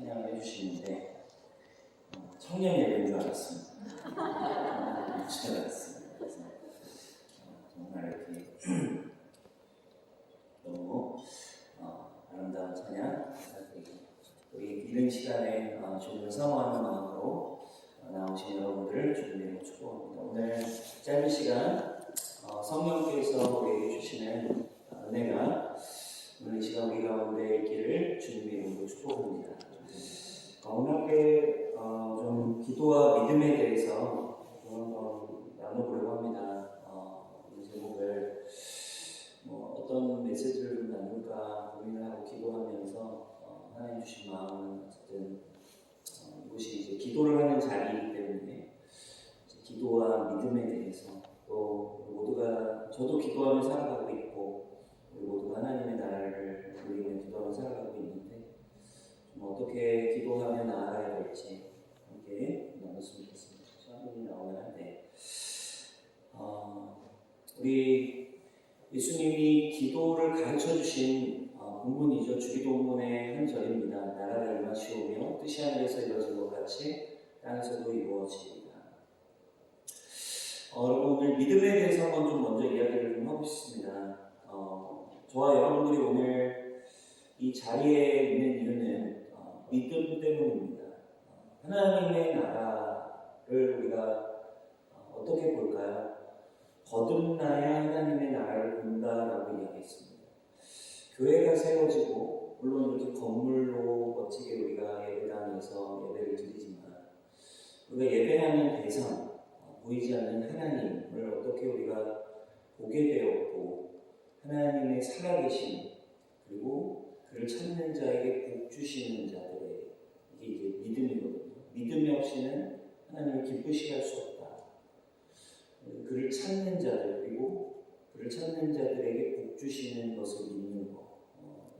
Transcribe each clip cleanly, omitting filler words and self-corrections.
찬양을 해주시는데 청년 예배인 줄 알았습니다. 줄 알았습니다. 그래서 정말 이렇게 너무 아름다운 찬양 부탁드리고 우리 이른 시간에 주님을 사모하는 마음으로 나오신 여러분들을 주님으로 축복합니다. 오늘 짧은 시간 성령께서 우리에게 주시는 은혜가 오늘 이 시간 우리 가운데 있기를 주님의 이름으로 축복합니다. 오늘 좀 기도와 믿음에 대해서 좀 한번 나눠보려고 합니다. 이 제목을 어떤 메시지를 좀 나눌까 고민을 하고 기도하면서 하나님 주신 마음은 어쨌든 이곳이 이제 기도를 하는 자리이기 때문에 기도와 믿음에 대해서 또 모두가 저도 기도하며 살아가고 있고 우리 모두가 하나님의 나라를 돌리며 기도하며 살아가고 있는데 좀 어떻게 기도하며 나아가야 될지 함께 나눴으면 좋겠습니다. 시간이 나오면 우리 예수님이 기도를 가르쳐 주신 본문이죠. 주기도문의 한 절입니다. 나라가 임하시오며 뜻이 하늘에서 이루어진 것 같이 땅에서도 이루어지리이다. 여러분 오늘 믿음에 대해서 한번 좀 먼저 이야기를 좀 하고 싶습니다. 저와 여러분들이 오늘 이 자리에 있는 이유는 믿음 때문입니다. 하나님의 나라를 우리가 어떻게 볼까요? 거듭나야 하나님의 나라를 본다라고 이야기했습니다. 교회가 세워지고 물론 이렇게 건물로 멋지게 우리가 예배당에서 예배를 드리지만 우리가 예배하는 대상, 보이지 않는 하나님을 어떻게 우리가 보게 되었고 하나님의 살아계심 그리고 그를 찾는 자에게 복 주시는 자들의 이게 이제 믿음이거든요. 믿음이 없이는 하나님을 기쁘시게 할 수 없다. 그를 찾는 자들 그리고 그를 찾는 자들에게 복 주시는 것을 믿는 것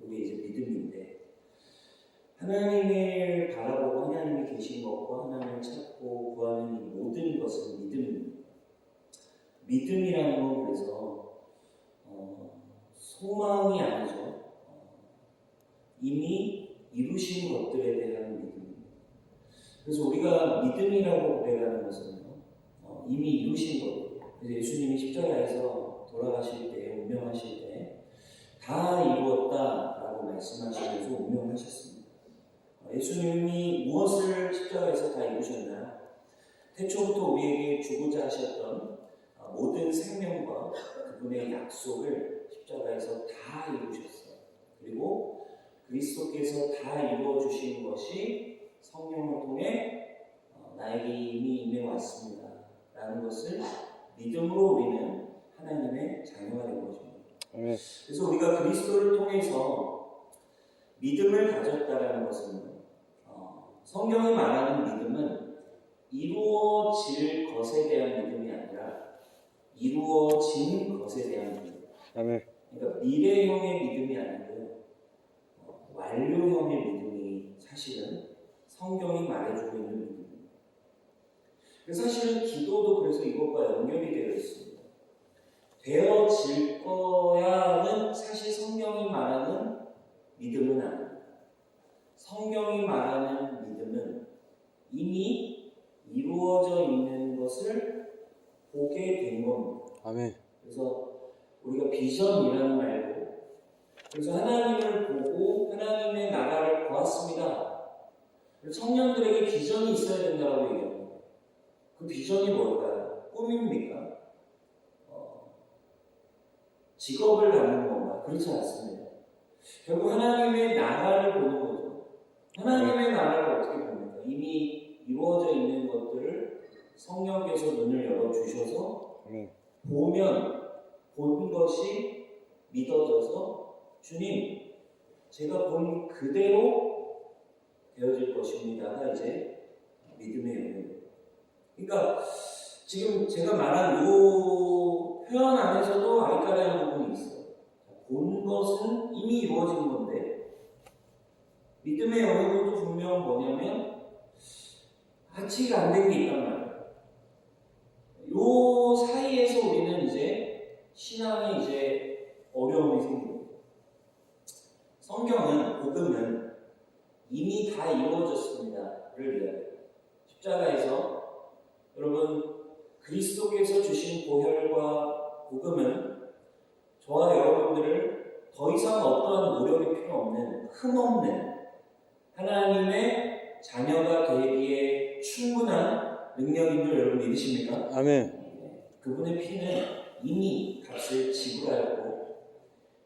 이게 이제 믿음인데 하나님을 바라보고 하나님이 계신 것과 하나님을 찾고 구하는 이 모든 것은 믿음입니다. 믿음이라는 건 그래서 소망이 아니죠. 이미 이루신 것들에 대한 믿음입니다. 그래서 우리가 믿음이라고 고백하는 것은 이미 이루신 것들. 예수님이 십자가에서 돌아가실 때, 운명하실 때 다 이루었다라고 말씀하시면서 운명하셨습니다. 예수님이 무엇을 십자가에서 다 이루셨나요? 태초부터 우리에게 주고자 하셨던 모든 생명과 그분의 약속을 십자가에서 다 이루셨어요. 그리고 그리스도께서 다 이루어 주신 것이 성령을 통해 나에게 이미 임해왔습니다. 라는 것을 믿음으로 우리는 하나님의 자녀가 된 것입니다. 그래서 우리가 그리스도를 통해서 믿음을 가졌다는 것은 성경이 말하는 믿음은 이루어질 것에 대한 믿음이 아니라 이루어진 것에 대한 믿음. 그러니까 미래형의 믿음이 아니고 완료형의 믿음이 사실은 성경이 말해주고 있는 믿음입니다. 그래서 사실은 기도도 그래서 이것과 연결이 되어 있습니다. 되어질 거야는 사실 성경이 말하는 믿음은 아닙니다. 성경이 말하는 믿음은 이미 이루어져 있는 것을 보게 된 겁니다. 아멘. 그래서 우리가 비전이라는 말도 그래서 하나님을 보고 하나님의 나라를 보았습니다. 청년들에게 비전이 있어야 된다고 얘기합니다. 그 비전이 뭘까요? 꿈입니까? 직업을 갖는 건가? 그렇지 않습니다. 결국 하나님의 나라를 보는 거죠. 하나님의 나라를 어떻게 봅니까? 이미 이루어져 있는 것들을 성령께서 눈을 열어주셔서 보면 본 것이 믿어져서 주님, 제가 본 그대로 되어질 것입니다가 이제 믿음의 영역입니다. 그러니까 지금 제가 말한 이 표현 안에서도 아리까리한 부분이 있어요. 본 것은 이미 이루어진 건데 믿음의 영역도 분명 뭐냐면 아직 안 된 게 있단 말이에요. 요 사이에서 우리는 이제 신앙에 이제 어려움이 생깁니다. 성경은 복음은 이미 다 이루어졌습니다를 이야기해요. 십자가에서 여러분 그리스도께서 주신 보혈과 복음은 저와 여러분들을 더 이상 어떠한 노력이 필요 없는 흠없는 하나님의 자녀가 되기에 충분한 능력인 줄 여러분 믿으십니까? 아멘. 그분의 피는 이미 값을 지불하였고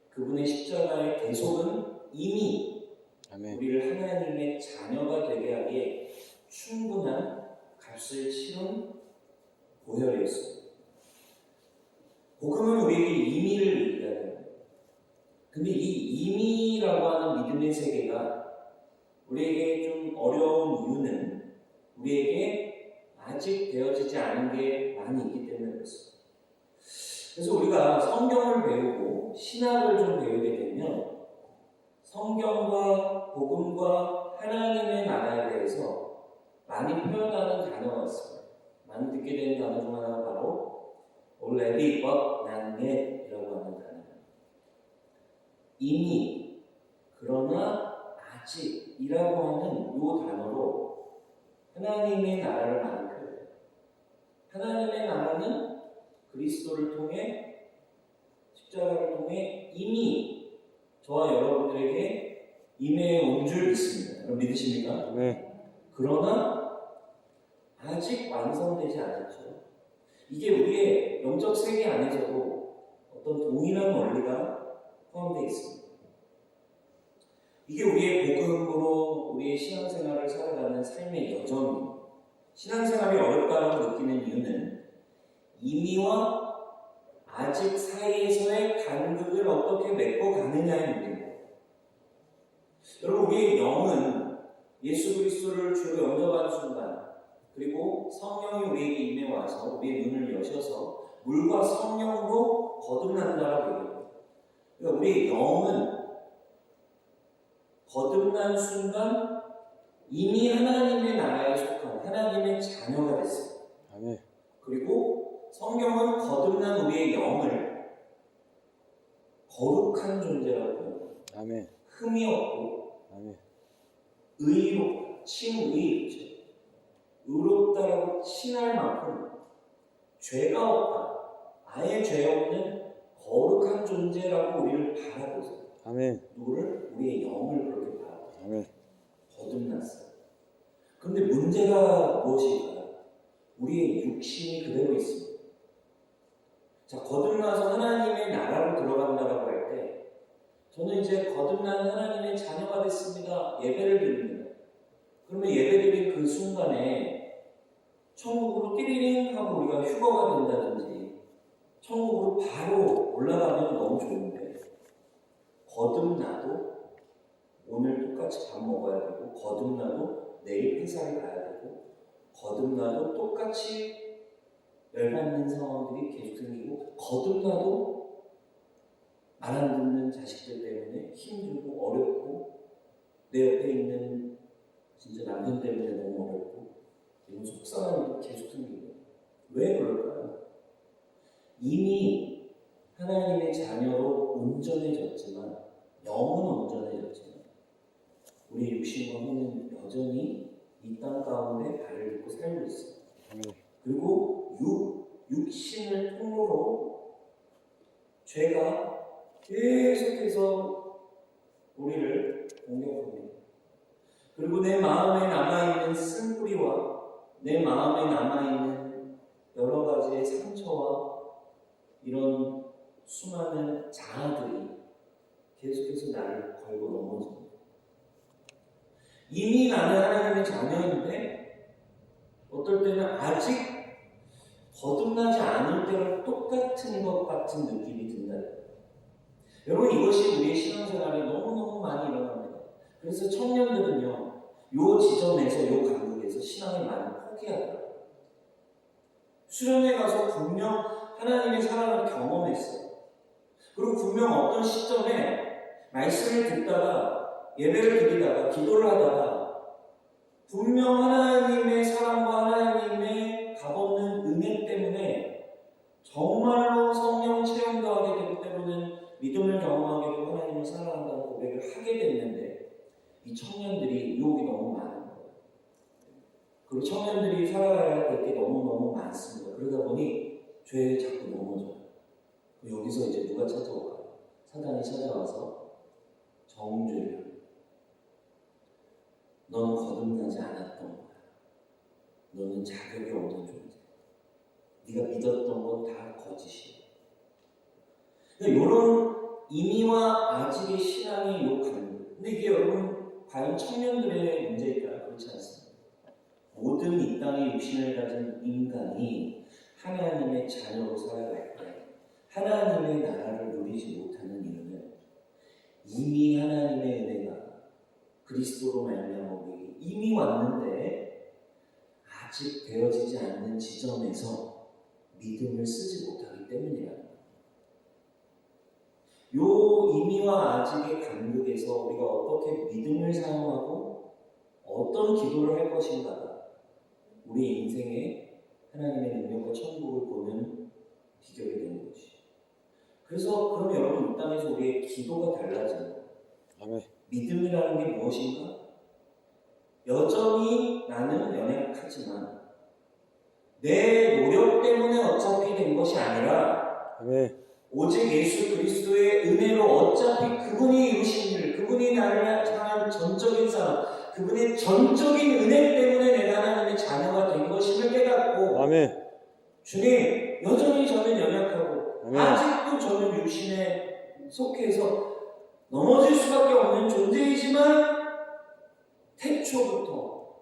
그분의 십자가의 대속은 이미 아멘. 우리를 하나님의 자녀가 되게 하기에 충분한 값을 치른 보혈이었습니다. 복음은 우리에게 임의를 얘기합니다. 근데 이 임의라고 하는 믿음의 세계가 우리에게 좀 어려운 이유는 우리에게 아직 되어지지 않은 게 많이 있기 때문에 그렇습니다. 그래서 우리가 성경을 배우고 신학을 좀 배우게 되면 성경과 복음과 하나님의 나라에 대해서 많이 표현하는 단어가 있습니다. 많이 듣게 되는 단어 중 하나가 바로 already but not yet이라고 하는 단어입니다. 이미 그러나 아직이라고 하는 이 단어로 하나님의 나라를 많이 표현해요. 하나님의 나라는 그리스도를 통해 십자가를 통해 이미 저와 여러분들에게 임해 온 줄 믿습니다. 여러분 믿으십니까? 네. 그러나 아직 완성되지 않았죠. 이게 우리의 영적 세계 안에서도 어떤 동일한 원리가 포함되어 있습니다. 이게 우리의 복음으로 우리의 신앙생활을 살아가는 삶의 여정입니다. 신앙생활이 어렵다고 느끼는 이유는 이미와 아직 사이에서의 간극을 어떻게 맺고 가느냐의 문제입니다. 여러분 우리의 영은 예수 그리스도를 주로 영접하는 순간 그리고 성령이 우리에게 임해 와서 우리의 눈을 여셔서 물과 성령으로 거듭난다라고 얘기합니다. 그러니까 우리의 영은 거듭난 순간 이미 하나님의 나라에 속한 하나님의 자녀가 됐습니다. 아멘. 그리고 성경은 거듭난 우리의 영을 거룩한 존재라고 합니다. 아멘. 흠이 없고 아멘. 의롭다, 칭의롭죠. 의롭다라고 칭할 만큼 죄가 없다, 아예 죄 없는 거룩한 존재라고 우리를 바라고 있어요. 아멘. 누구를? 우리의 영을 그렇게 바라고 있어요. 아멘. 거듭났어요. 그런데 문제가 무엇일까요? 우리의 육신이 그대로 있습니다. 자, 거듭나서 하나님의 나라로 들어간다라고 할 때 저는 이제 거듭난 하나님의 자녀가 됐습니다. 예배를 드립니다. 그러면 예배드린 그 순간에 천국으로 띠리링 하고 우리가 휴거가 된다든지 천국으로 바로 올라가면 너무 좋은데 거듭나도 오늘 똑같이 밥 먹어야 되고 거듭나도 내일 회사를 가야 되고 거듭나도 똑같이 열받는 상황들이 계속 생기고 거듭나도 말 안 듣는 자식들 때문에 힘들고 어렵고 내 옆에 있는 진짜 남편 때문에 너무 어렵고 이런 속상한 일이 계속 생깁니다. 왜 그럴까요? 이미 하나님의 자녀로 온전해졌지만 영은 온전해졌지만 우리 육신과 혼은 여전히 이 땅 가운데 발을 딛고 살고 있습니다. 그리고 육신을 통로로 죄가 계속해서 우리를 공격합니다. 그리고 내 마음에 남아있는 쓴뿌리와 내 마음에 남아있는 여러 가지의 상처와 이런 수많은 자아들이 계속해서 나를 걸고 넘어집니다. 이미 나는 하나님의 자녀인데 어떨 때는 아직 거듭나지 않을 때랑 똑같은 것 같은 느낌이 든다. 여러분 이것이 우리의 신앙생활에 너무너무 많이 일어납니다. 그래서 청년들은요 요 지점에서 요 간극에서 신앙을 많이 포기하더라고요. 수련회 가서 분명 하나님의 사랑을 경험했어요. 그리고 분명 어떤 시점에 말씀을 듣다가 예배를 드리다가 기도를 하다가 분명 하나님의 사랑과 하나님의 값없는 은혜 때문에 정말로 성령 체험도 하게 되고 때로는 믿음을 경험하게 되고 하나님을 사랑한다는 고백을 하게 됐는데 이 청년들이 유혹이 너무 많은 거예요. 그리고 청년들이 살아가야 될 게 너무너무 많습니다. 그러다 보니 죄에 자꾸 넘어져요. 여기서 이제 누가 찾아올까요? 사단이 찾아와서 정죄를. 너는 거듭나지 않았던 거야. 너는 자격이 없는 존재. 네가 믿었던 건 다 거짓이야. 그러니까 이런 이미와 아직의 신앙의 욕하는. 근데 이게 여러분 과연 청년들의 문제일까요? 그렇지 않습니다. 모든 이 땅에 육신을 가진 인간이 하나님의 자녀로 살아갈 때 하나님의 나라를 누리지 못하는 이유는 이미 하나님의 은혜가 그리스도로 말미암아 우리에게 이미 왔는데 아직 되어지지 않는 지점에서 믿음을 쓰지 못하기 때문이라는 거예요. 요 이미와 아직의 간극에서 우리가 어떻게 믿음을 사용하고 어떤 기도를 할 것인가가 우리 인생에 하나님의 능력과 천국을 보는 비결이 되는 것이죠. 그래서 그럼 여러분 이 땅에서 우리의 기도가 달라지는 거예요. 아멘. 믿음이라는 게 무엇인가? 여전히 나는 연약하지만 내 노력 때문에 어차피 된 것이 아니라 아멘. 오직 예수 그리스도의 은혜로 어차피 그분이 이루신 일, 그분이 나를 향한 전적인 사랑, 그분의 전적인 은혜 때문에 내가 하나님의 자녀가 된 것임을 깨닫고 아멘. 주님, 여전히 저는 연약하고 아멘. 아직도 저는 육신에 속해서 넘어질 수밖에 없는 존재이지만 태초부터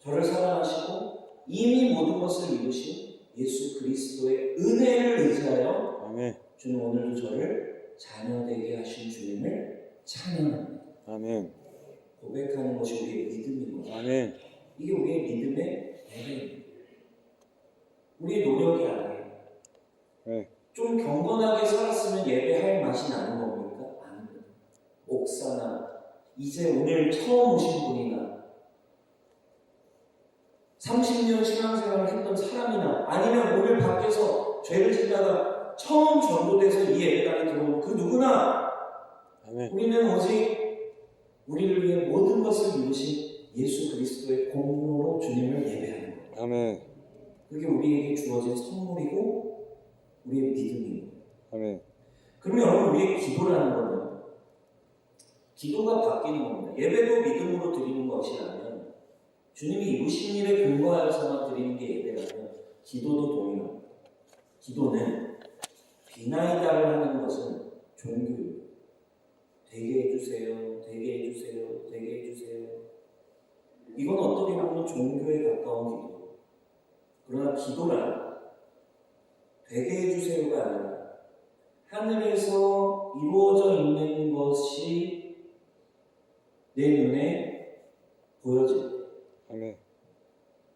저를 사랑하시고 이미 모든 것을 이루신 예수 그리스도의 은혜를 의지하여 아멘. 주님 오늘도 저를 자녀되게 하신 주님을 찬양합니다. 아멘. 고백하는 것이 우리의 믿음인 거죠. 아멘. 이게 우리의 믿음의 예배입니다. 우리의 노력이 아니에요. 네. 좀 경건하게 살았으면 예배할 맛이 나는 겁니까? 아닙니다. 목사나 이제 오늘 처음 오신 분이나 30년 신앙생활을 했던 사람이나 아니면 오늘 밖에서 죄를 짓다가 처음 전도돼서 이 예배당에 들어온 그 누구나 아멘. 우리는 오직 우리를 위해 모든 것을 이루신 예수 그리스도의 공로로 주님을 예배하는 거예요. 아멘. 그게 우리에게 주어진 선물이고 우리의 믿음인 거예요. 아멘. 그러면 여러분 우리의 기도라는 거는 기도가 바뀌는 겁니다. 예배도 믿음으로 드리는 것이라면 주님이 이루신 일에 근거하여서만 드리는 게 예배라면 기도도 동일합니다. 기도는 비나이다를 하는 것은 종교예요. 되게 해주세요, 되게 해주세요, 되게 해주세요. 이건 어떻게 보면 종교에 가까운 기도. 그러나 기도란 되게 해주세요가 아니라 하늘에서 이루어져 있는 것이 내 눈에 보여집니다. 아멘.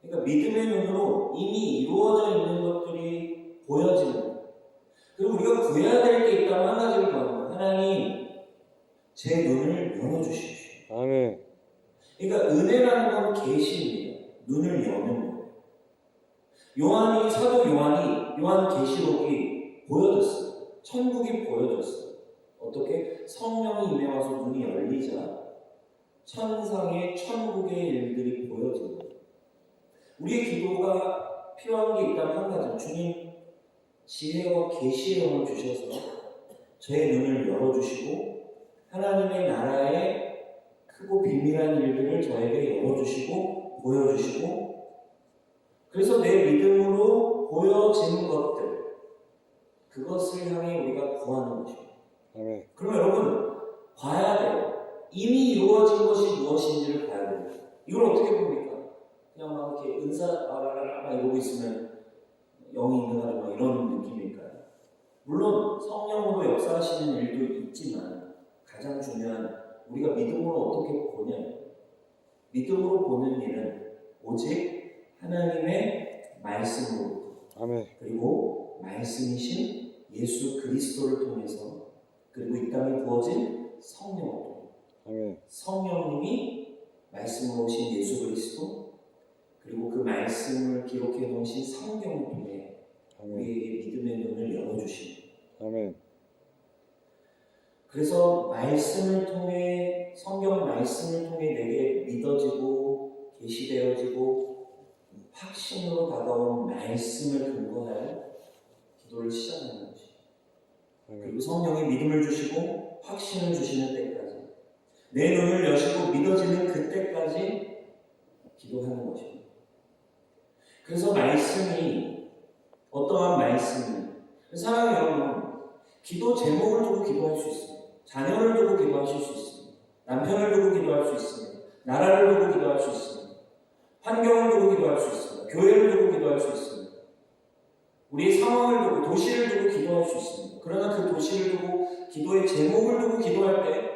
그러니까 믿음의 눈으로 이미 이루어져 있는 것들이 보여지는 거예요. 그리고 우리가 구해야 될 게 있다면 한 가지를 구하는 거예요. 하나님, 제 눈을 열어주십시오. 아멘. 그러니까 은혜라는 건 계시입니다. 눈을 여는 거예요. 사도 요한이 요한 계시록이 보여졌어요. 천국이 보여졌어요. 어떻게? 성령이 임해와서 눈이 열리자 천상의 천국의 일들이 보여진 거예요. 우리의 기도가 필요한 게 있다면 한 가지, 주님 지혜와 계시의 영을 주셔서 제 눈을 열어주시고 하나님의 나라의 크고 비밀한 일들을 저에게 열어주시고 보여주시고 그래서 내 믿음으로 보여지는 것들 그것을 향해 우리가 구하는 것입니다. 아멘. 그러면 여러분 봐야 돼요. 이미 이루어진 것이 무엇인지를 봐야 됩니다. 이걸 어떻게 봅니까? 그냥 막 이렇게 막 이러고 있으면 영이 있는 가지고 막 이런 느낌일까요? 물론 성령으로 역사하시는 일도 있지만 가장 중요한 우리가 믿음으로 어떻게 보냐. 믿음으로 보는 일은 오직 하나님의 말씀으로 아멘. 그리고 말씀이신 예수 그리스도를 통해서 그리고 이 땅에 부어진 성령으로 아멘. 성령님이 말씀으로 오신 예수 그리스도 그리고 그 말씀을 기록해 놓으신 성경을 통해 아멘. 우리에게 믿음의 눈을 열어주십니다. 아멘. 그래서 말씀을 통해 성경 말씀을 통해 내게 믿어지고 계시되어지고 확신으로 다가온 말씀을 근거하여 기도를 시작하는 것이. 그리고 성령이 믿음을 주시고 확신을 주시는 때까지 내 눈을 여시고 믿어지는 그때까지 기도하는 것입니다. 그래서 말씀이 어떠한 말씀이 사랑하는 여러분, 기도 제목을 두고 기도할 수 있습니다. 자녀를 두고 기도하실 수 있습니다. 남편을 두고 기도할 수 있습니다. 나라를 두고 기도할 수 있습니다. 환경을 두고 기도할 수 있습니다. 교회를 두고 기도할 수 있습니다. 우리의 상황을 두고 도시를 두고 기도할 수 있습니다. 그러나 그 도시를 두고 기도의 제목을 두고 기도할 때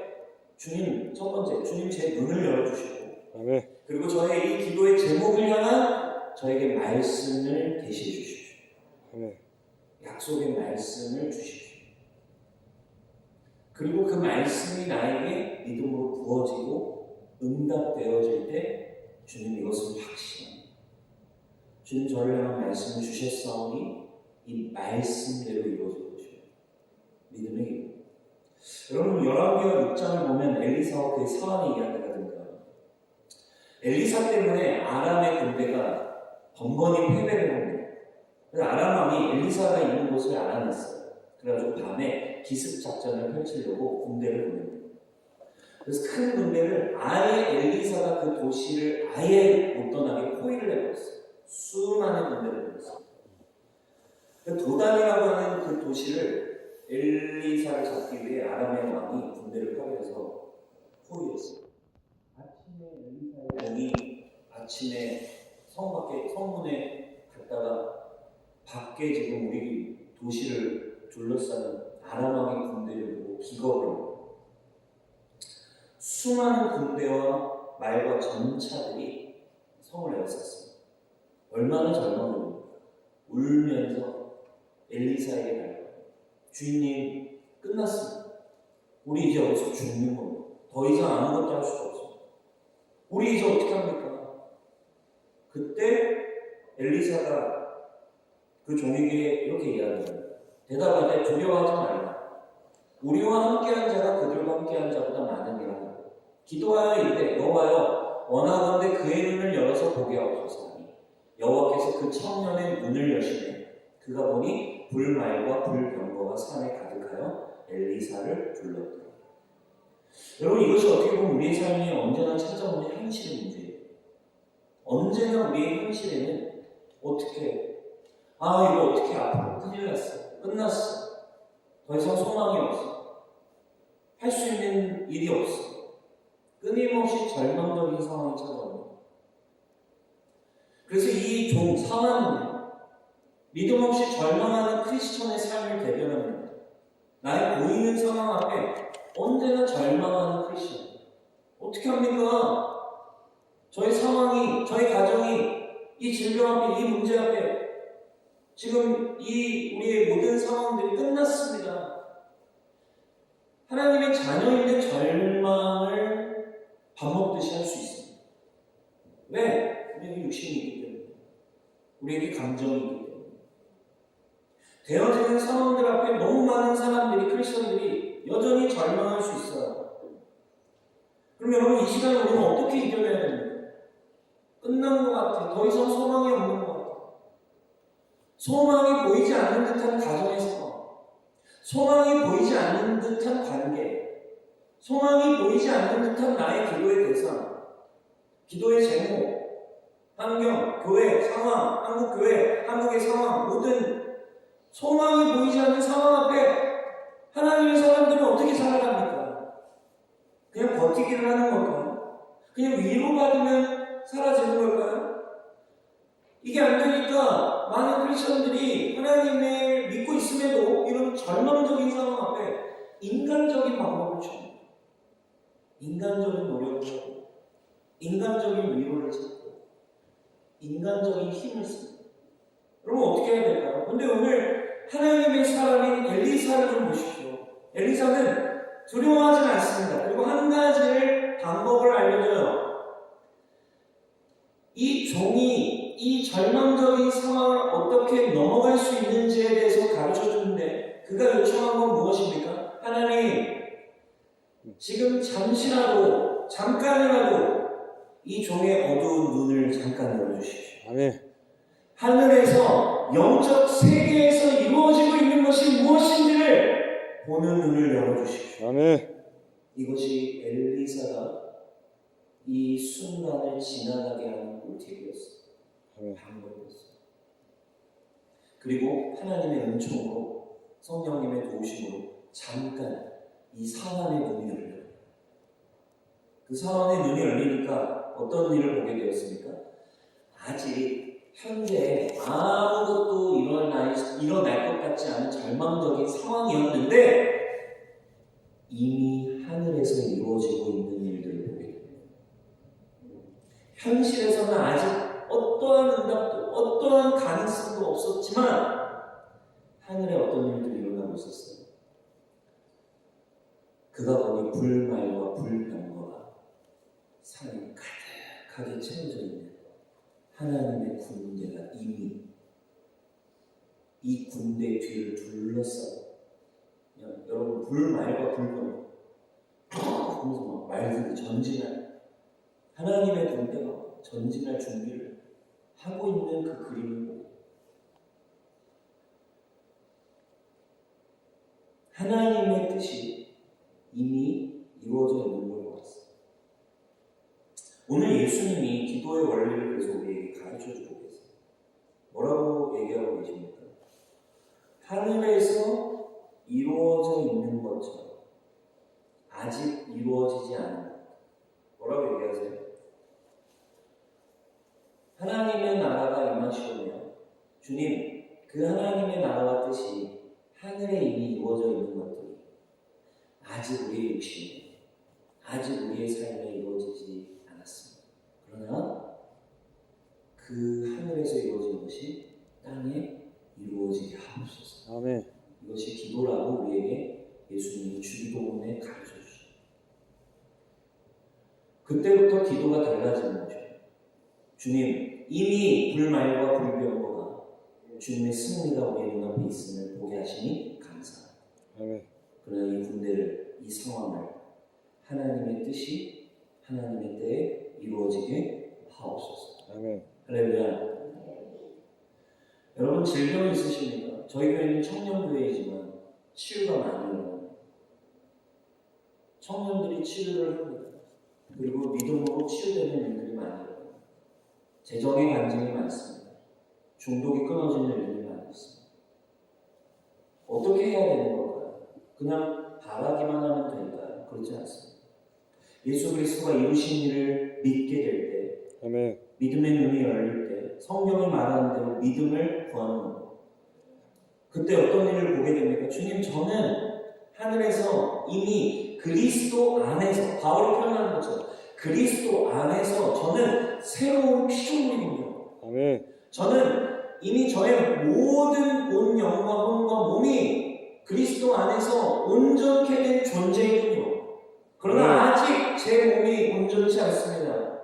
주님, 첫 번째, 주님 제 눈을 열어주시고 아멘. 그리고 저의 이 기도의 제목을 향한 저에게 말씀을 계시해 주십시오. 아멘. 약속의 말씀을 주십시오. 그리고 그 말씀이 나에게 믿음으로 부어지고 응답되어질 때 주님 이것을 확신합니다. 주님 저를 향한 말씀을 주셨사오니 이 말씀대로 이루어질 것입니다. 믿음의 기도. 여러분 열왕기하 6장을 보면 엘리사와 그의 사환의 이야기가 등장합니다. 엘리사 때문에 아람의 군대가 번번이 패배를 합니다. 그래서 아람 왕이 엘리사가 있는 곳을 알아냈어요. 그래가지고 밤에 기습 작전을 펼치려고 군대를 보냅니다. 그래서 큰 군대를 아예 엘리사가 그 도시를 아예 못 떠나게 포위를 해버렸어요. 수많은 군대를 보냈어요. 도단이라고 하는 그 도시를 엘리사를 잡기 위해 아람의 왕이 군대를 파견해서 포위했어요. 아침에 엘리사의 공이 아침에 성문에 갔다가 밖에 지금 우리 도시를 둘러싸는 아람 왕의 군대를 보고 기겁을 합니다. 수많은 군대와 말과 전차들이 성을 에워쌌습니다. 얼마나 절망합니까? 울면서 엘리사에게 달려요. 주인님, 끝났습니다. 우리 이제 여기서 죽는 겁니다. 더 이상 아무것도 할 수가 없습니다. 우리 이제 어떻게 합니까? 그때 엘리사가 그 종에게 이렇게 이야기합니다. 대답하되 두려워하지 말라. 우리와 함께한 자가 그들과 함께한 자보다 많으니라. 기도하여 이르되 여호와여 원하건대 그의 눈을 열어서 보게 하옵소서 하니 여호와께서 그 청년의 눈을 여시매 그가 보니 불말과 불병거가 산에 가득하여 엘리사를 둘렀더라. 여러분 이것이 어떻게 보면 우리의 삶에 언제나 찾아오는 현실의 문제예요. 언제나 우리의 현실에는 어떻게 이거 어떻게 앞으로 큰일 났어. 끝났어. 더 이상 소망이 없어. 할 수 있는 일이 없어. 끊임없이 절망적인 상황이 찾아옵니다. 그래서 이 종 사환은 믿음 없이 절망하는 크리스천의 삶을 대변합니다. 나의 보이는 상황 앞에 언제나 절망하는 크리스천. 어떻게 합니까? 저희 상황이, 저희 가정이 이 질병 앞에, 이 문제 앞에 지금 이 우리의 모든 상황들이 끝났습니다. 하나님의 자녀인데 절망을 밥 먹듯이 할 수 있습니다. 왜? 우리에게 육신이 있기 때문에. 우리에게 감정이 있기 때문에. 되어지는 상황들 앞에 너무 많은 사람들이, 크리스천들이 여전히 절망할 수 있어요. 그럼 여러분 이 시간에 우리는 어떻게 이겨내야 됩니까? 끝난 것 같아. 더 이상 소망이 없는 것 같아. 소망이 보이지 않는 듯한 가정에서, 소망이 보이지 않는 듯한 관계, 소망이 보이지 않는 듯한 나의 기도의 대상, 기도의 제목, 환경, 교회, 상황, 한국교회, 한국의 상황, 모든 소망이 보이지 않는 상황 앞에 하나님의 사람들은 어떻게 살아갑니까? 그냥 버티기를 하는 걸까요? 그냥 위로받으면 사라지는 걸까요? 이게 안 되니까 많은 크리스천들이 하나님을 믿고 있음에도 이런 절망적인 상황 앞에 인간적인 방법을 취합니다. 인간적인 노력을 하고 인간적인 위로를 찾고 인간적인 힘을 씁니다. 그러면 어떻게 해야 될까요? 근데 오늘 하나님의 사람인 엘리사를 좀 보십시오. 엘리사는 두려워하지 않습니다. 그리고 한 가지를 방법을 알려줘요. 이 종이 이 절망적인 상황을 어떻게 넘어갈 수 있는지에 대해서 가르쳐 주는데 그가 요청한 건 무엇입니까? 하나님, 지금 잠시라도, 잠깐이라도 이 종의 어두운 눈을 잠깐 열어주십시오. 아멘. 하늘에서 영적 세계에서 이루어지고 있는 것이 무엇인지를 보는 눈을 열어주십시오. 아멘. 이것이 엘리사가 이 순간을 지나가게 하는 꿀팁이었어요. 아멘. 방법이었어요. 그리고 하나님의 은총으로 성령님의 도우심으로 잠깐 이 사환의 눈이 열려요. 그 사환의 눈이 열리니까 어떤 일을 보게 되었습니까? 아직 현재 아무것도 일어날 것 같지 않은 절망적인 상황이었는데 이미 하늘에서 이루어지고 있는 일들을 보게 됩니다. 현실에서는 아직 어떠한 응답도 어떠한 가능성도 없었지만 하늘에 어떤 일들이 일어나고 있었어요. 그가 보니 불말과 불병거가 산이 가득하게 채워져 있는 하나님의 군대가 이미 이 군대 뒤를 둘러싸고, 여러분 불말과 불병거 그러면서 막 말들이 전진할, 하나님의 군대가 전진할 준비를 하고 있는 그 그림을 보고 하나님의 뜻이 이미 이루어져 있는 걸 보았어요. 오늘 예수님이 기도의 원리를 그래서 우리에게 가르쳐주고 계세요. 뭐라고 얘기하고 계십니까? 하늘에서 이루어져 있는 것처럼 아직 이루어지지 않은 것. 뭐라고 얘기하세요? 하나님의 나라가 임하시오며 주님, 그 하나님의 나라와 뜻이 하늘에 이미 이루어져 있는 것들이 아직 우리의 육신에, 아직 우리의 삶에 이루어지지 않았습니다. 그러나 그 하늘에서 이루어진 것이 땅에 이루어지게 하옵소서. 아멘. 이것이 기도라고 우리에게 예수님이 주기도문에 가르쳐 주십니다. 그때부터 기도가 달라지는 거죠. 주님, 이미 불말과 불병거가 주님의 승리가 우리의 눈앞에 있음을 보게 하시니 감사합니다. 아멘. 그러나 이 군대를, 이 상황을 하나님의 뜻이 하나님의 때에 이루어지게 하옵소서. 아멘. 할렐루야. 여러분 질병이 있으십니까? 저희 교회는 청년교회이지만 치유가 많이 일어나요. 청년들이 치유를 합니다. 그리고 믿음으로 치유되는 일들이 많이 일어나요. 재정의 간증이 많습니다. 중독이 끊어지는 일들이 많이 있습니다. 어떻게 해야 되는 걸까요? 그냥 바라기만 하면 될까요? 그렇지 않습니다. 예수 그리스도가 이루신 일을 믿게 될 때, 아멘. 믿음의 눈이 열릴 때 성경이 말하는 대로 믿음을 구하는 겁니다. 그때 어떤 일을 보게 됩니까? 주님, 저는 하늘에서 이미 그리스도 안에서, 바울이 표현하는 것처럼 그리스도 안에서 저는 새로운 피조물이군요. 아멘. 저는 이미 저의 모든 온 영과 혼과 몸이 그리스도 안에서 온전케 된 존재이군요. 그러나 아직 제 몸이 온전치 않습니다.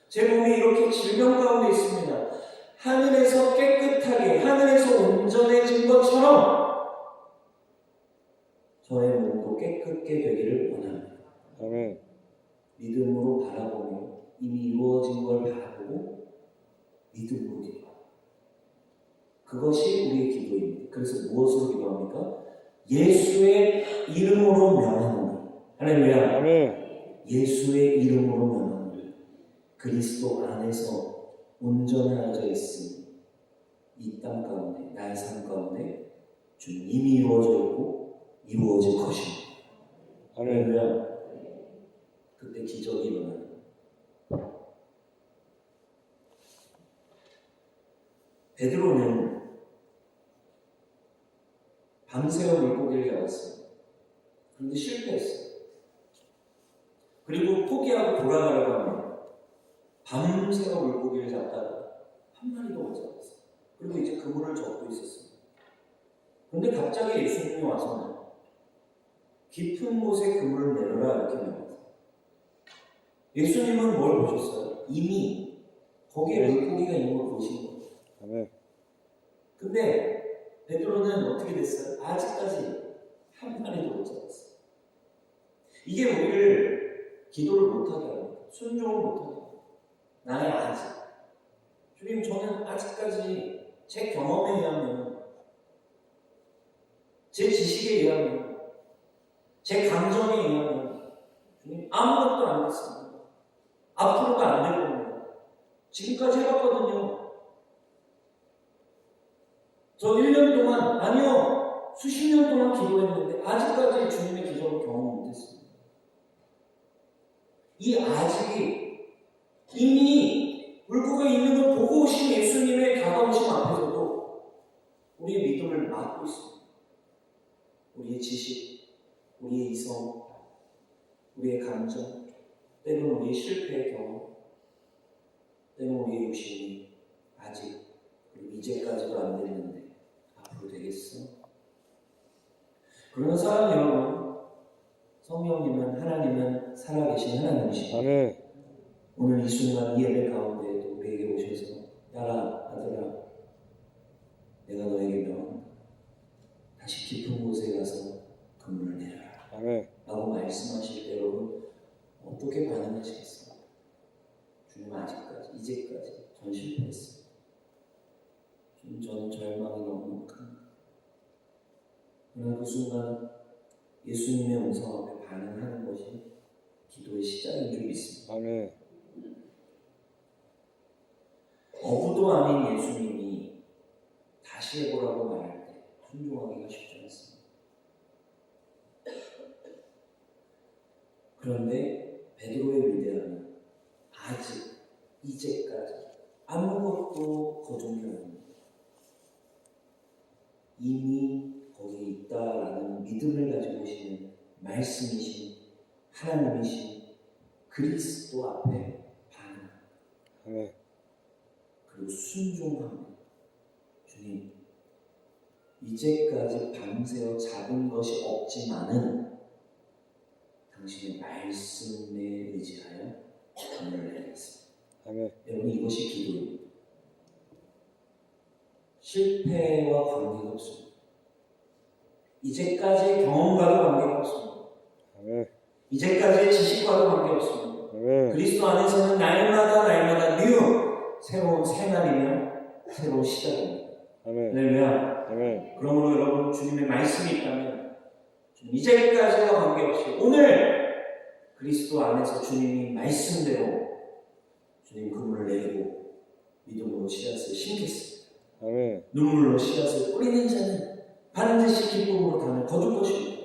제 몸이 이렇게 질병 가운데 있습니다. 하늘에서 깨끗하게, 하늘에서 온전해진 것처럼 저의 몸도 깨끗게 되기를 원합니다. 아멘. 믿음으로 바라보며 이미 이루어진 걸 바라보고 믿음으로 기도합니다. 그것이 우리의 기도입니다. 그래서 무엇으로 기도합니까? 예수의 이름으로 명하노니. 할렐루야. 아멘. 예수의 이름으로 명하노니 그리스도 안에서 온전하여져 있으니 이 땅 가운데, 나의 삶 가운데 주님 이미 이루어져 있고 이루어질 것입니다. 아멘. 할렐루야. 그때 기적이 일어나요. 베드로는 밤새워 물고기를 잡았어요. 그런데 실패했어요. 그리고 포기하고 돌아가려고 합니다. 밤새워 물고기를 잡다가 한 마리도 못 잡았어요. 그리고 이제 그물을 젓고 있었습니다. 그런데 갑자기 예수님이 와서는 깊은 곳에 그물을 내려라 이렇게 말했어요. 예수님은 뭘 보셨어요? 이미 거기에 물고기가 있는 걸 보신 거예요. 아멘. 근데 베드로는 어떻게 됐어요? 아직까지 한 마리도 못 잡았어요. 이게 우리를 기도를 못하게 합니다. 순종을 못하게 합니다. 나의 아직. 주님, 저는 아직까지 제 경험에 의하면, 제 지식에 의하면, 제 감정에 의하면, 주님, 아무것도 안 됐습니다. 앞으로도 안 될 겁니다. 지금까지 해봤거든요. 저 1년 동안, 아니요, 수십 년 동안 기도했는데, 아직까지 주님의 기적을 경험 못했습니다. 이 아직이 이미 물고기에 있는 걸 보고 오신 예수님의 다가오심 앞에서도 우리의 믿음을 막고 있습니다. 우리의 지식, 우리의 이성, 우리의 감정, 때로는 우리의 실패의 경험, 때로는 우리의 욕심이 아직 그리고 이제까지도 안 됐는데 앞으로 되겠어? 그러나 사랑하는 여러분, 성령님은 하나님은 살아계신 하나님이십니다. 아멘. 오늘 이 순간 이 예배 가운데에도 우리에게 오셔서 딸아, 아들아, 내가 너에게 명한다. 다시 깊은 곳에 가서 그물을 내려라. 아멘. 라고 말씀하실 때 여러분 어떻게 반응하시겠습니까? 주님 아직까지, 이제까지 전 실패했습니다. 주님 저는 절망이 너무 큽니다. 그러나 그 순간 예수님의 음성 앞에 반응하는 것이 기도의 시작인 줄 믿습니다. 아멘. 어부도 아닌 예수님이 다시 해보라고 말할 때 순종하기가 쉽지 않습니다. 그런데 베드로의 위대함은 아직, 이제까지 아무것도 거둔 게 아닙니다. 이미 거기에 있다라는 믿음을 가지고 오시는 말씀이신 하나님이신 그리스도 앞에 반응합니다. 아멘. 그리고 순종합니다. 주님, 이제까지 밤새워 잡은 것이 없지만은 당신의 말씀에 의지하여 그물을 내리겠습니다. 아멘. 여러분 이것이 기도입니다. 실패와 관계가 없습니다. 이제까지의 경험과도 관계가 없습니다. 아멘. 이제까지의 지식과도 관계없습니다. 아멘. 그리스도 안에서는 날마다 뉴 새로운 새날이며 새로운 시작입니다. 아멘. 할렐루야. 아멘. 그러므로 여러분 주님의 말씀이 있다면 이제까지와 관계없이 오늘 그리스도 안에서 주님이 말씀대로 주님 그물을 내리고 믿음으로 씨앗을 심겠습니다. 아멘. 눈물로 씨앗을 뿌리는 자는 반드시 기쁨으로 단을 거둘 것입니다.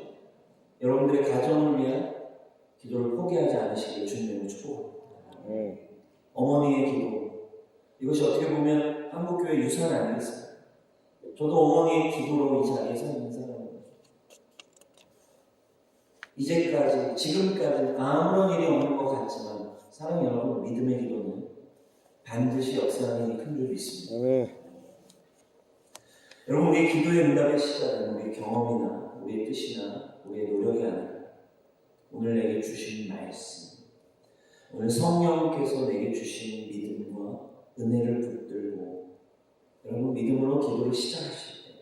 여러분들의 가정을 위한 기도를 포기하지 않으시길 주님으로 축복합니다. 아멘. 어머니의 기도, 이것이 어떻게 보면 한국교회 유산 아니겠습니까? 저도 어머니의 기도로 이 자리에 서 있는 사람입니다. 이제까지, 지금까지 아무런 일이 없는 것 같지만 사랑하는 여러분, 믿음의 기도는 반드시 역사하는 일이 큰 줄 믿습니다. 아멘. 여러분, 우리의 기도의 응답의 시작은 우리의 경험이나 우리의 뜻이나 우리의 노력이 아니라 오늘 내게 주신 말씀, 오늘 성령께서 내게 주신 믿음과 은혜를 붙들고 여러분 믿음으로 기도를 시작하실 때,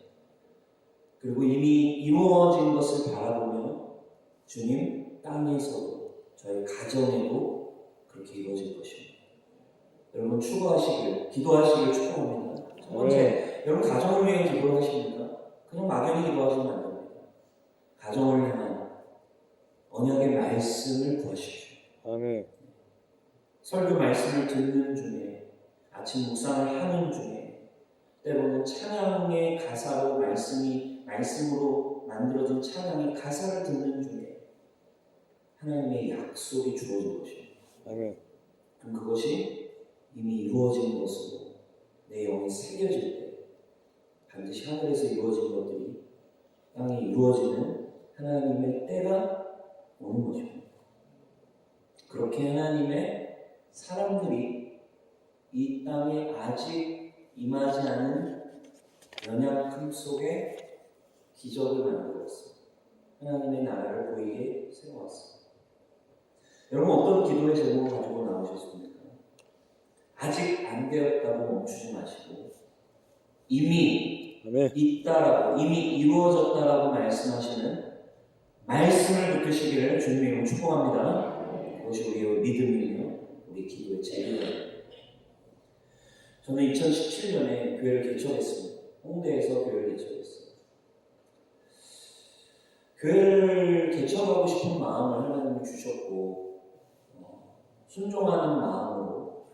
그리고 이미 이루어진 것을 바라보며 주님, 땅에서도 저의 가정에도 그렇게 이루어질 것입니다. 여러분 추구하시길, 기도하시길 축복합니다. 첫 번째, 여러분 가정을 위해 기도를 하십니까? 그냥 막연히 기도하시면 안 됩니다. 가정을 향한 언약의 말씀을 구하십시오. 아멘. 설교 말씀을 듣는 중에, 아침 묵상을 하는 중에, 때로는 찬양의 가사로 말씀으로 만들어진 찬양의 가사를 듣는 중에 하나님의 약속이 주어진 것입니다. 아멘. 그럼 그것이 이미 이루어진 것으로 내 영에 새겨질 때 반드시 하늘에서 이루어진 것들이 땅에 이루어지는 하나님의 때가 오는 것입니다. 그렇게 하나님의 사람들이 이 땅에 아직 임하지 않은 연약함 속에 기적을 만들었습니다. 하나님의 나라를 보이게 세워왔습니다. 여러분 어떤 기도의 제목을 가지고 나오셨습니까? 아직 안 되었다고 멈추지 마시고 이미 아멘. 있다라고, 이미 이루어졌다라고 말씀하시는 말씀을 붙드시기를 주님의 이름 축복합니다. 그것이 우리의 믿음이며 우리 기도의 재료예요. 저는 2017년에 교회를 개척했습니다. 홍대에서 교회를 개척했어요. 교회를 개척하고 싶은 마음을 하나님이 주셨고 순종하는 마음으로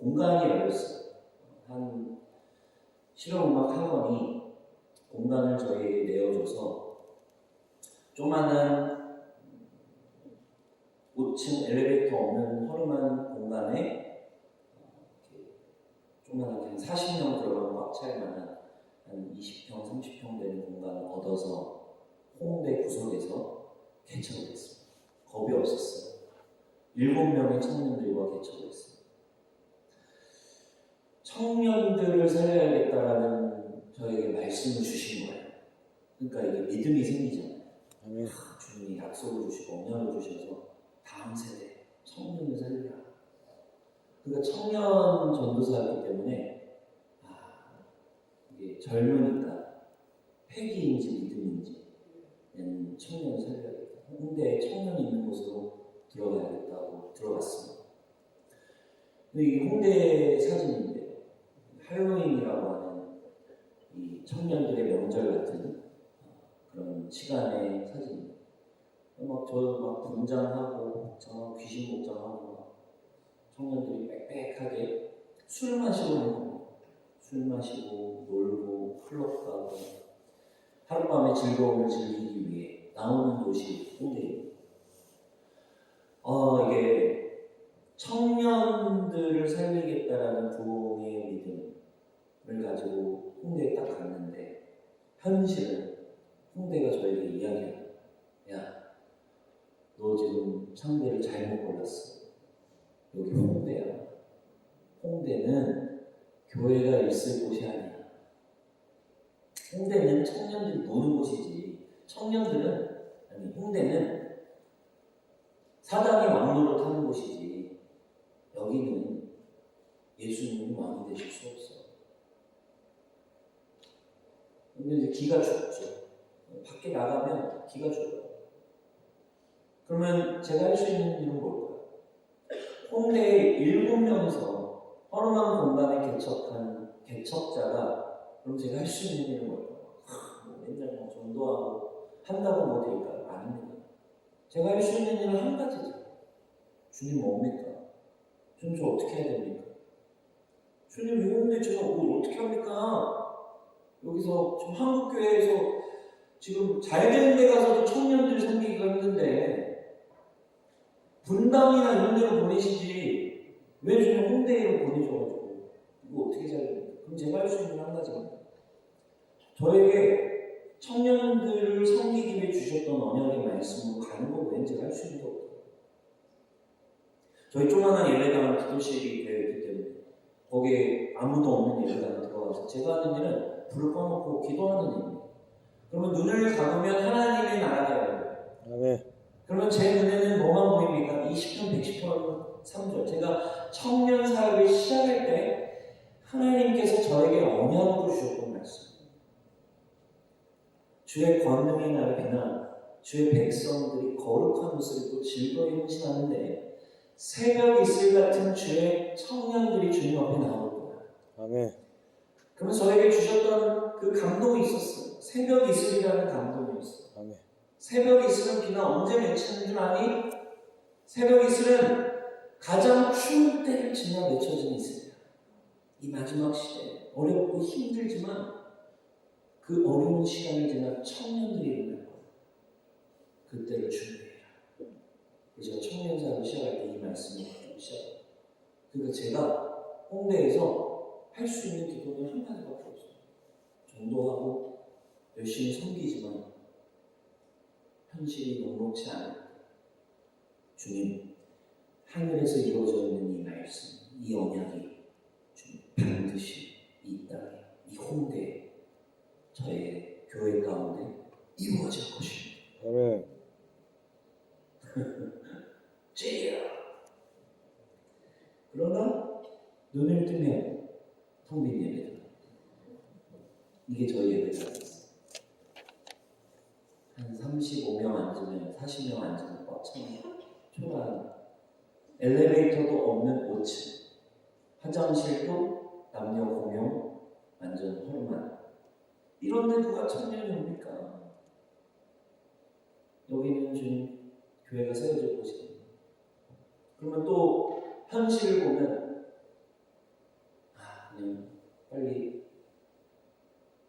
공간이 열렸어요. 한 실용음악 학원이 공간을 저희에게 내어줘서 조그마한 5층 엘리베이터 없는 허름한 공간에 조그마한 한 40명 들어가면 꽉 찰 만한 한 20평, 30평 되는 공간을 얻어서 홍대 구석에서 개척을 했습니다. 겁이 없었어요. 7명의 청년들과 개척을 했습니다. 청년들을 살려야겠다라는 저에게 말씀을 주신 거예요. 그러니까 이게 믿음이 생기잖아요. 아멘. 주님이 약속을 주시고 언약을 주셔서 다음 세대 청년을 살리라. 그러니까 청년 전도사였기 때문에 이게 젊으니까 패기인지 믿음인지 청년을 살려야겠다. 홍대에 청년이 있는 곳으로 들어가야겠다고 들어갔습니다. 근데 이 홍대 사진인데 할로윈이라고 하는 이 청년들의 명절 같은 그런 시간의 사진입니다. 저도 막 분장하고 막 귀신 목장하고 막 청년들이 빽빽하게 술 마시고 있는 겁니다. 술 마시고 놀고 클럽 가고 하룻밤의 즐거움을 즐기기 위해 나오는 곳이 홍대입니다. 이게 청년들을 살리겠다라는 부흥의 믿음을 가지고 홍대에 딱 갔는데 현실은 홍대가 저에게 이야기해요. 야, 너 지금 상대를 잘못 골랐어. 여기 홍대야. 홍대는 교회가 있을 곳이 아니야. 홍대는 청년들이 노는 곳이지. 홍대는 사단이 왕노릇 하는 곳이지. 여기는 예수님이 왕이 되실 수 없어. 근데 이제 기가 죽죠. 밖에 나가면 기가 죽어요. 그러면 제가 할 수 있는 일은 뭘까요? 홍대에 7명이서 허름한 공간에 개척한 개척자가 그럼 제가 할 수 있는 일은 뭘까요? 맨날 전도하고 한다고 뭐 될까요? 아닙니다. 제가 할 수 있는 일은 한 가지죠. 주님 뭡니까? 주님 저 어떻게 해야 됩니까? 주님 이 홍대 제가 어떻게 합니까? 여기서 지금 한국교회에서 지금 잘되는 데 가서도 청년들 섬기기가 힘든데 분당이나 이런 데로 보내시지 왜 주님 홍대로 보내줘가지고 이거 어떻게 살려요? 그럼 제가 할 수 있는 한 가지입니다. 저에게 청년들을 섬기기 위해 주셨던 언약의 말씀으로 가는 거 왠지 제가 할 수 있는 게 없어요. 저희 조그마한 예배당 기도실이 되어 있기 때문에 거기에 아무도 없는 예배당에 들어가서 제가 하는 일은 불을 꺼놓고 기도하는 일입니다. 그러면 눈을 감으면 하나님의 나라가 열려요. 아멘. 그러면 제 눈에는 뭐만 보입니까? 20편, 110편, 3절. 제가 청년 사역을 시작할 때 하나님께서 저에게 언약으로 주셨던 말씀. 주의 권능의 날 비나 주의 백성들이 거룩한 옷을 입고 즐거이 행진하는데 새벽 이슬 같은 주의 청년들이 주님 앞에 나올 거야. 아멘. 그러면 저에게 주셨던 그 감동이 있었어요. 새벽 이슬이라는 감동이었어요. 아멘. 새벽 이슬은 비가 언제 맺히는 줄 아니? 새벽 이슬은 가장 추운 때를 지나 맺혀진 이슬이야. 이 마지막 시대에 어렵고 힘들지만 그 어려운 시간을 지나 청년들이 일어날 거야. 그때를 준비해라. 그래서 청년 사역을 시작할 때 이 말씀을 가지고 시작해요. 그러니까 제가 홍대에서 할 수 있는 기도는 한 가지밖에 없어요. 전도하고 열심히 섬기지만 현실이 녹록지 않을 때 주님, 하늘에서 이루어져 있는 이 말씀, 이 언약이 주님 반드시 이 땅에, 이 홍대에 저의 교회 가운데 이루어질 것입니다. 아멘. 찌야. 그러나 눈을 뜨면 텅 빈 예배다. 이게 저희 예배당이었어요. 한 35명 앉으면 40명 앉으면 꽉 차는 초라한 엘리베이터도 없는 5층 화장실도 남녀 공용 완전 허름한 이런데 누가 청년이 옵니까? 여기는 지금 교회가 세워질 곳이거든요. 그러면 또 현실을 보면 그냥 빨리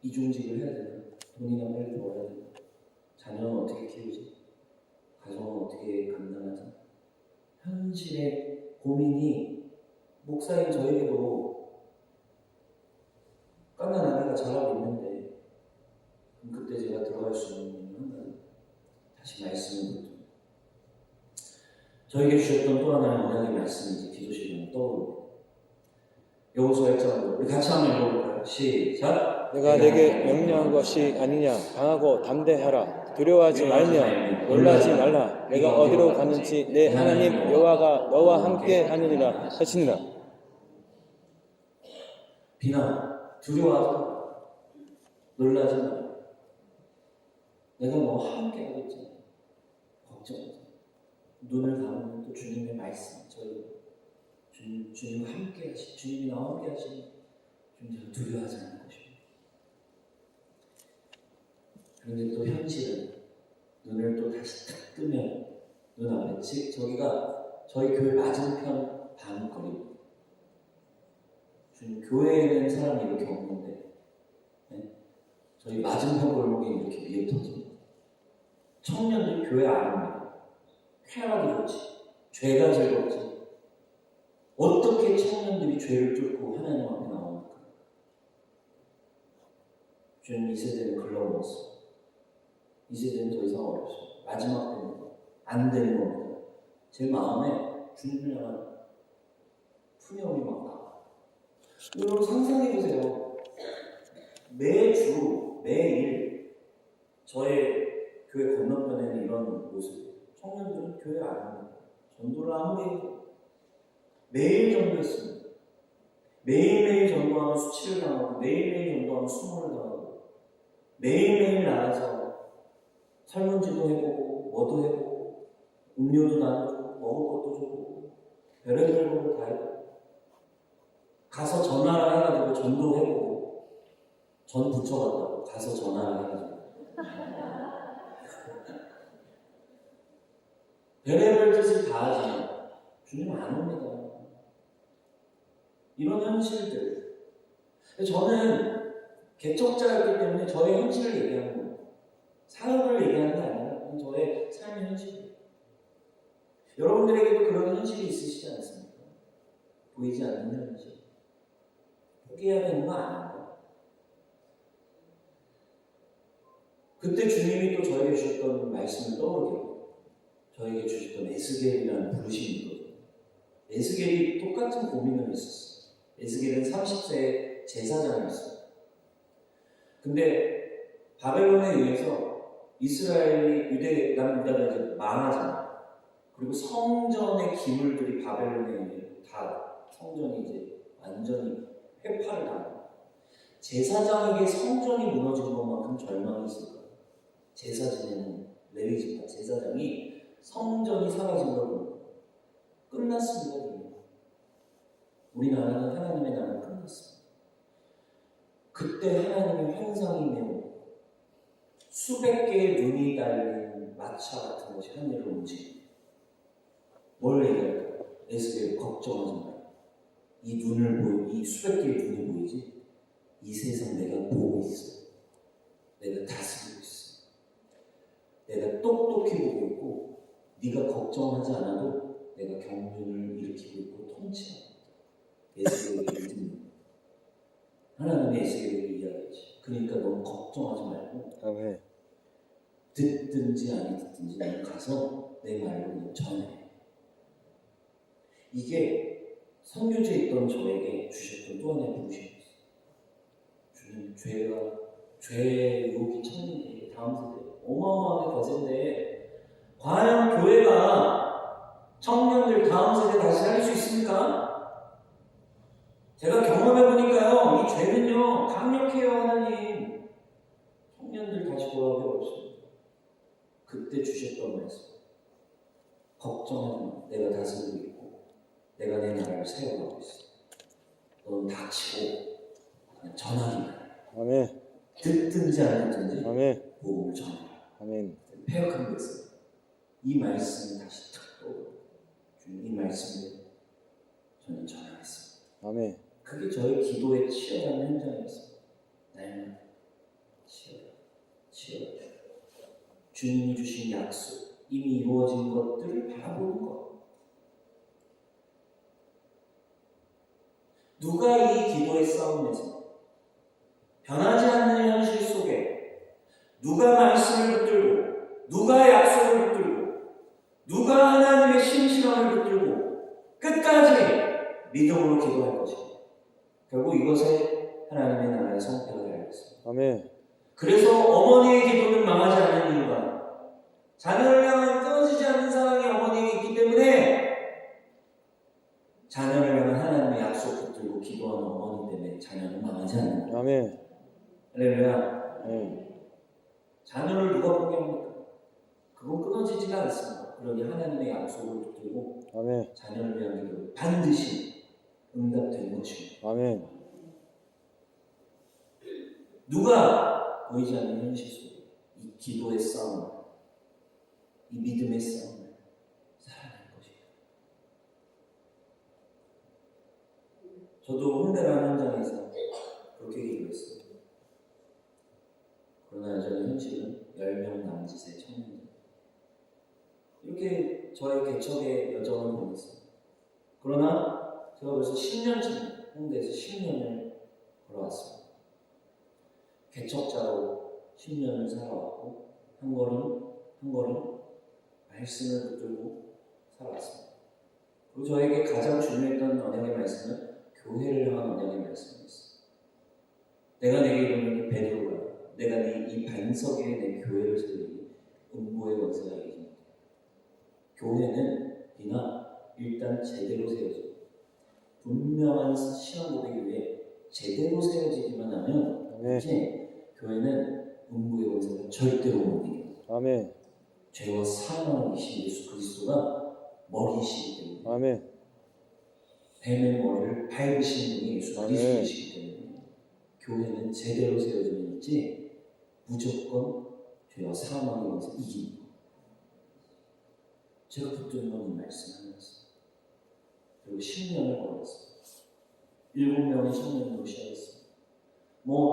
이중직을 해야 되나? 돈이나 빨리 벌어야 되나? 자녀는 어떻게 키우지? 가정은 어떻게 감당하지? 현실의 고민이 목사인 저에게도 깐난 아내가 잘하고 있는데 그럼 그때 제가 들어갈 수 있는 한 가지 다시 말씀을 듣고 저에게 주셨던 또 하나의 언약의 말씀이 이제 기도실에 떠오릅니다. 여호수아 1장으로 우리 같이 한번 읽어볼까요? 시작! 내가 내게 명령한 것이 아니냐. 강하고 담대하라. 두려워하지 말며 놀라지 말라. 내가 어디로 가는지 내 하나님 여호와가 너와 함께 하느니라 하시니라. 비난, 두려워하지 마. 놀라지 마. 내가 너와 함께 하고 있잖아. 걱정하지 마. 눈을 감으면 또 주님의 말씀, 주님과 함께 하시, 주님이 나와 함께 하시니 주님께서 두려워하지 않을 것입니다. 그런데 또 현실은 눈을 또 다시 딱 뜨면 눈앞에 저기가 저희 교회 맞은편 반거리입니다. 주님 교회에는 사람이 이렇게 없는데 저희 맞은편 골목에 이렇게 위에 터집니다. 청년들이 교회 안 옵니다. 쾌락이 좋지, 죄가 즐겁지. 어떻게 청년들이 죄를 뚫고 하나님 앞에 나옵니까? 주님 이 세대는 글러먹었어. 이 세대는 더 이상 어렵습니다. 마지막 때입니다. 안 되는 겁니다. 제 마음에 주님을 향한 푸념이 막 나와. 여러분 상상해보세요. 매주, 매일 저의 교회 건너편에는 이런 모습. 청년들은 교회 안 합니다. 전도를 아무리 해도 매일 전도했습니다. 매일매일 전도하면 수치를 당하고 매일매일 전도하면 수모를 당하고 매일매일 나가서 설문지도 해보고 뭐도 해보고 음료도 나눠주고 먹을 것도 주고 별의별 것도 다 해보고 가서 전화를 해가지고 전도해보고 전 붙여갔다고 가서 전화를 해가지고 별의별 짓을 다 하지만 주님 안 옵니다. 이런 현실들. 저는 개척자였기 때문에 저의 현실을 얘기하는 거예요. 사역을 얘기하는 게 아니라 저의 삶의 현실이에요. 여러분들에게도 그런 현실이 있으시지 않습니까? 보이지 않는 현실. 포기해야 되는 거 아닌가? 그때 주님이 또 저에게 주셨던 말씀을 떠오르게 해요. 저에게 주셨던 에스겔이라는 부르심이 있거든요. 에스겔이 똑같은 고민을 했었어요. 에스겔은 30세의 제사장이었어요. 근데 바벨론에 의해서 이스라엘이 유대 남유다가 이제 망하잖아요. 그리고 성전의 기물들이 바벨론에 의해 다 성전이 이제 완전히 회파를 당합니다. 제사장에게 성전이 무너진 것만큼 절망이 있을까요? 제사 지내는 레위지파 제사장이 성전이 사라진 걸 보고 끝났습니다. 우리나라는 하나님의 나라는 끝났습니다. 그때 하나님의 환상이 매우 수백 개의 눈이 달린 마차 같은 것이 하늘을 움직입니다. 뭘 얘기할까요? 에스겔 걱정하지 마요. 이 눈을 이 수백 개의 눈이 보이지? 이 세상 내가 보고 있어. 내가 다스리고 있어. 내가 똑똑히 보고 있고 네가 걱정하지 않아도 내가 경륜을 일으키고 있고 통치하고 에스겔에게 듣는 하나님의 에스겔에게 이야기하지. 그러니까 넌 걱정하지 말고 아멘. 듣든지 아니 듣든지 넌 가서 내 말로 전해. 이게 선교지에 있던 저에게 주셨던 또 하나의 부르심이었어요. 주님 죄의 유혹이 쳤는데 다음 세대 어마어마하게 거센데 과연 교회가 청년들 다음 세대 다시 살릴 수 있습니까? 제가 경험해보니까요, 이 죄는요, 강력해요, 하나님. 청년들 다시 돌아오기 어렵습니다. 그때 주셨던 말씀. 걱정하지 마. 내가 다스리고 있고 내가 내 나라를 세워가고 있어. 너는 닥치고 그냥 전하기만 해. 아멘. 듣든지 안 듣든지 아멘. 복음을 전해. 아멘. 폐역한 것은 이 말씀이 다시 탁 떠오르고 주님 이 말씀을 저는 전하겠습니다. 아멘. 그게 저희 기도의 치열한 현장이었습니다. 날마다 치열하다. 주님이 주신 약속, 이미 이루어진 것들을 바라보는 것. 누가 이 기도의 싸움에서 변하지 않는 현실 속에 누가 말씀을 붙들고 누가 약속을 붙들고 누가 하나님의 신실함을 붙들고 끝까지 믿음으로 기도할 것인가. 결국 이것에 하나님의 나라의 성패가 달려있습니다. 아멘. 그래서 어머니의 기도는 망하지 않는 이유가 자녀를 향한 끊어지지 않는 사랑이 어머니에게 있기 때문에 자녀를 향한 하나님의 약속 붙들고 기도하는 어머니 때문에 자녀는 망하지 않는 거예요. 아멘. 할렐루야. 아멘. 자녀를 누가 포기합니까? 그건 끊어지지가 않습니다. 그러니 하나님의 약속을 붙들고 아멘. 자녀를 위한 기도 반드시 응답되는 것입니다. 아멘. 누가 보이지 않는 현실 속에 이 기도의 싸움, 이 믿음의 싸움을 살아낼 것입니다. 저도 홍대라는 현장에서 그렇게 기도했습니다. 그러나 여전히 현실은 10명 남짓의 청년들. 이렇게 저의 개척의 여정을 보냈습니다. 그러나 제가 벌써 10년째 홍대에서 10년을 걸어왔습니다. 개척자로 10년을 살아왔고 한 걸음 한 걸음 말씀을 붙들고 살아왔습니다. 그리고 저에게 가장 중요했던 언약의 말씀은 교회를 향한 언약의 말씀이었어요. 내가 내게 이르노니 베드로가 내가 이 반석 위에 내 교회를 세우니 음부의 원수가 이기지 못해. 교회는 비나 일단 제대로 세워지고 분명한 신앙 고백 위에 제대로 세워지기만 하면 아멘. 이제 교회는 음부의 원수가 절대로 못 이깁니다. 아멘. 죄와 사망을 이신 예수 그리스도가 머리이시기 때문에 아멘. 뱀의 머리를 밟으신 분이 예수 아멘. 그리스도이시기 때문에 교회는 제대로 세워지면 이제 무조건 죄와 사망의 원수 이깁니다. 제가 붙드는 건 이 말씀 하나였어요. 그리고 10년을 걸었어요. 7명의 청년으로 시작했어요.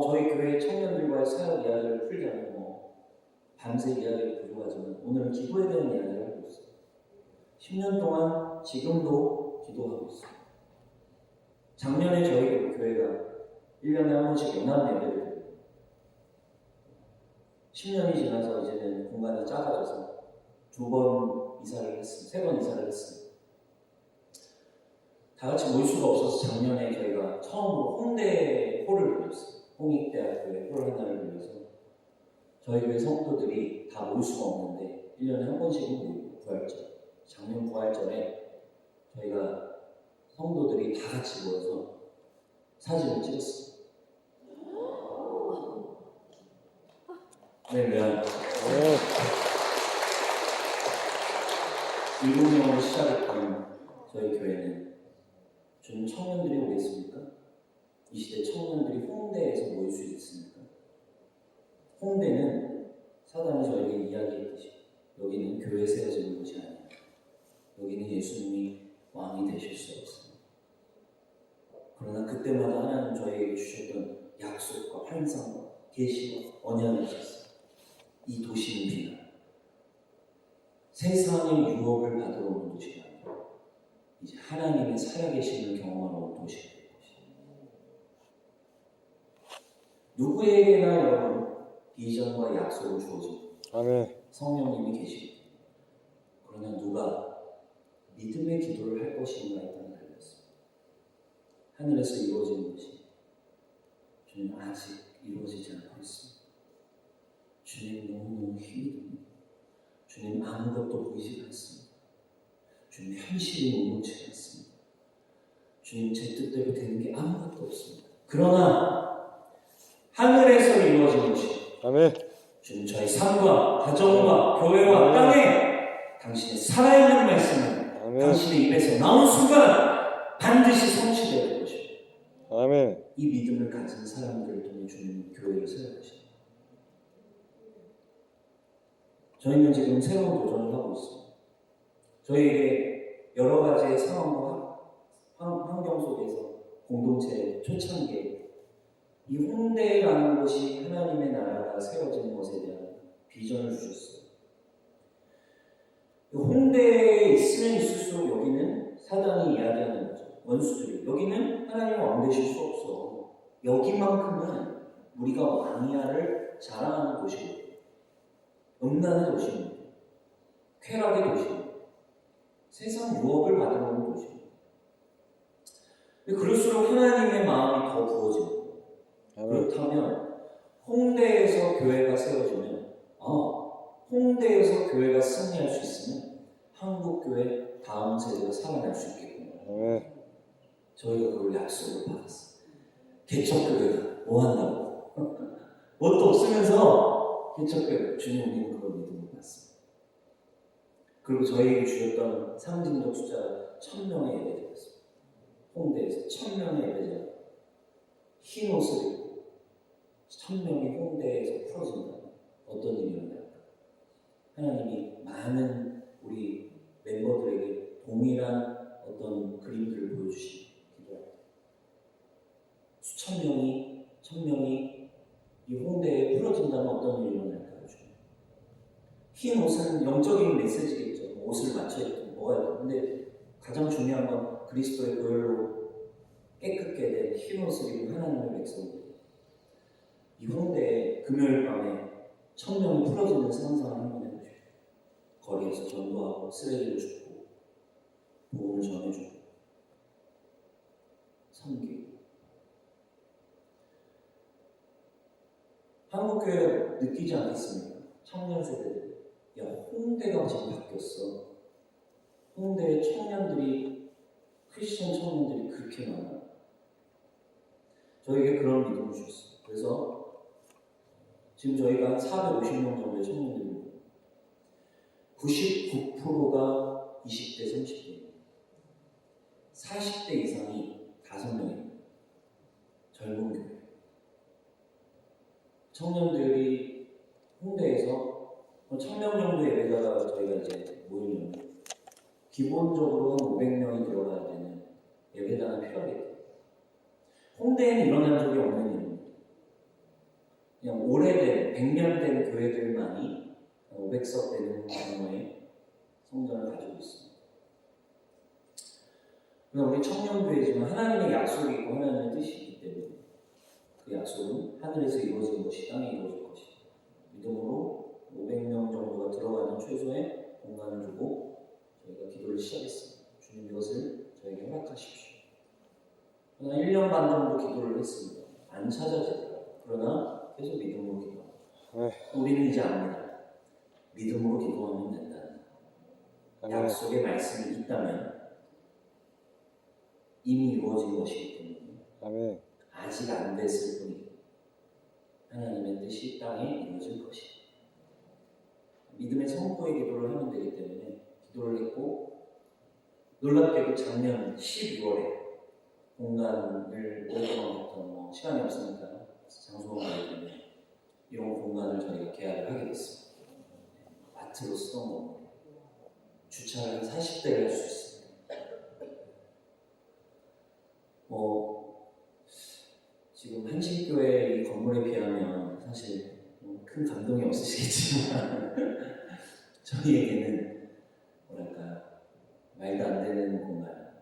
저희 교회 청년들과의 사역 이야기를 풀자면 밤새 이야기를 부족하지만 오늘은 기도에 대한 이야기를 하고 있어요. 10년 동안 지금도 기도하고 있어요. 작년에 저희 교회가 1년에 한 번씩 연합 예배를 드려요. 10년이 지나서 이제는 공간이 작아져서 2번 이사를 했습니다. 3번 이사를 했습니다. 다 같이 모일 수가 없어서 작년에 저희가 처음으로 홍대 홀을 빌렸어요. 홍익대학교에 홀 하나를 빌려서 저희 교회 성도들이 다 모일 수가 없는데 1년에 한 번씩은 모이고 부활절, 작년 부활절에 저희가 성도들이 다 같이 모여서 사진을 찍었어요. 네, 왜? 7명으로 시작했던 저희 교회는 주님 청년들이 오겠습니까? 이 시대 청년들이 홍대에서 모일 수 있습니까? 홍대는 사단이 저에게 이야기했듯이 여기는 교회 세워지는 곳이 아니야. 여기는 예수님이 왕이 되실 수 없습니다. 그러나 그때마다 하나님 저에게 주셨던 약속과 환상과 계시와 언약이 있었어요. 이 도시는 비나 세상의 유혹을 받으러 오는 도시가 아니라 이제 하나님의 살아계심을 경험하러 온 도시가 될 것입니다. 누구에게나 여러분 비전과 약속을 주어집니다. 아멘. 성령님이 계시기 때문에. 그러나 누가 믿음의 기도를 할 것인가에 따라 달렸습니다. 하늘에서 이루어지는 것이 주님 아직 이루어지지 않고 있습니다. 주님 너무너무 힘이 듭니다. 주님 아무것도 보이지 않습니다. 주님 현실이 녹록지 않습니다. 주님 제 뜻대로 되는 게 아무것도 없습니다. 그러나 하늘에서 이루어진 것이 아멘. 주님 저희 삶과 가정과 교회와 땅에 당신의 살아있는 말씀은 아멘. 당신의 입에서 나온 순간 반드시 성취될 것입니다. 아멘. 이 믿음을 가진 사람들을 통해 주님 교회를 세워가십니다. 저희는 지금 새로운 도전을 하고 있습니다. 저희에게 여러 가지의 상황과 환경 속에서 공동체 초창기에 이 홍대라는 곳이 하나님의 나라가 세워지는 것에 대한 비전을 주셨어요. 홍대에 있으면 있을수록 여기는 사단이 이야기하는 거죠. 원수들이. 여기는 하나님 왕 되실 수 없어. 여기만큼은 우리가 왕이야를 자랑하는 곳이고 음란의 도시입니다. 쾌락의 도시입니다. 세상 유업을 받아오는 도시입니다. 그럴수록 하나님의 마음이 더 부어집니다. 그렇다면 홍대에서 교회가 세워지면 홍대에서 교회가 승리할 수 있으면 한국교회 다음 세대가 살아날 수 있겠구나. 저희가 그걸 약속을 받았어요. 개척교회가 뭐 한다고? 뭣도 없으면서 개척교회 주님 우리는 그걸 믿음을 받습니다. 그리고 저희에게 주셨던 상징적 숫자가 1000명의 예배자였습니다. 홍대에서 1000명의 예배자 흰 옷을 입고 1000명이 홍대에서 풀어진다. 어떤 일이 일어날까? 하나님이 많은 우리 멤버들에게 동일한 어떤 그림들을 보여주시기 기도합니다. 수천 명이, 1000명이 이 홍대에 풀어진다면 어떤 일이 일어날까요? 흰 옷은 영적인 메시지겠죠. 옷을 맞춰 입고 뭐가 있고. 근데 가장 중요한 건 그리스도의 보혈로 깨끗게 된 흰 옷을 입은 하나님의 백성들. 이 홍대에 금요일 밤에 1000명이 풀어지는 상상을 한번 해보십시오. 거리에서 전도하고 쓰레기를 줍고 복음을 전해주고 섬기고. 한국교회가 느끼지 않겠습니까? 청년 세대들. 야, 홍대가 지금 바뀌었어. 홍대의 청년들이, 크리스천 청년들이 그렇게 많아. 저에게 그런 믿음을 주셨어요. 그래서 지금 저희가 한 450명 정도의 청년들입니다. 99%가 20대, 30대입니다. 40대 이상이 5명입니다. 젊은 교회. 청년들이 홍대에서 1000명 정도의 예배자가 저희가 이제 모이면 기본적으로 한 500명이 들어가야 되는 예배당이 필요하겠죠. 홍대에는 일어난 적이 없는 일입니다. 그냥 오래된, 100년 된 교회들만이 500석 되는 규모의 성전을 가지고 있습니다. 그러나 우리 청년교회지만 하나님의 약속이 있고 하나님의 뜻이 있기 때문에 그 약속은 하늘에서 이루어진 것이 땅에 이루어질 것이다. 믿음으로 500명 정도가 들어가는 최소의 공간을 두고 저희가 기도를 시작했습니다. 주님 이것을 저에게 허락하십시오. 그러나 1년 반 정도 기도를 했습니다. 안 찾아지더라고요. 그러나 계속 믿음으로 기도합니다. 우리는 이제 압니다. 믿음으로 기도하면 된다. 약속의 말씀이 있다면 이미 이루어진 것이기 때문에 아직 안 됐을 뿐이고 하나님의 뜻이 땅에 이루어질 것이다. 믿음의 선포의 기도를 하면 되기 때문에 기도를 했고 놀랍게도 작년 12월에 공간을 오랫동안부터 시간이 없으니까 장소가 많기 때문에 이런 공간을 저희가 계약을 하게 됐습니다. 마트로 쓰던 건데 주차를 한 40대를 할 수 있습니다. 지금 한신교회 이 건물에 비하면 사실 큰 감동이 없으시겠지만 저희에게는 뭐랄까 말도 안 되는 공간,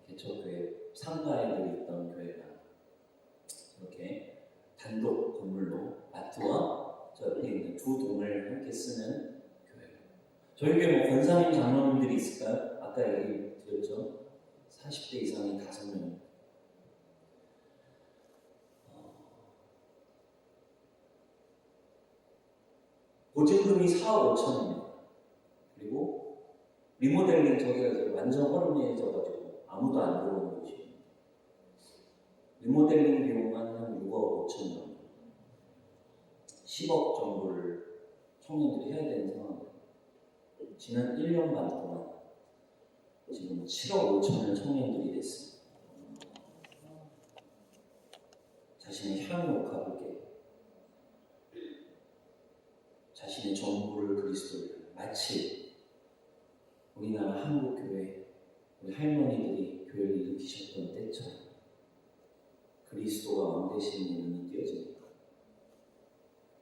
개척교회 상가에들 있던 교회가 이렇게 단독 건물로 마트와 저 옆에 있는 두 동을 함께 쓰는 교회. 저희 교회 권사님 장로님들이 있을까요? 아까 얘기 드렸죠. 40대 이상이 5명. 보증금이 4억 5천입니다. 그리고 리모델링 저기가 이제 완전 허름해져가지고 아무도 안 들어오는 곳이. 리모델링 비용만 한 6억 5천 정도. 10억 정도를 청년들이 해야 되는 상황이에요. 지난 1년 반 동안 지금 7억 5천을 청년들이 냈습니다. 자신의 향후 가보게 자신의 전부를 그리스도를 마치 우리나라 한국교회 우리 할머니들이 교회를 일으키셨던 때처럼 그리스도가 왕 되시는 눈이 띄어집니다.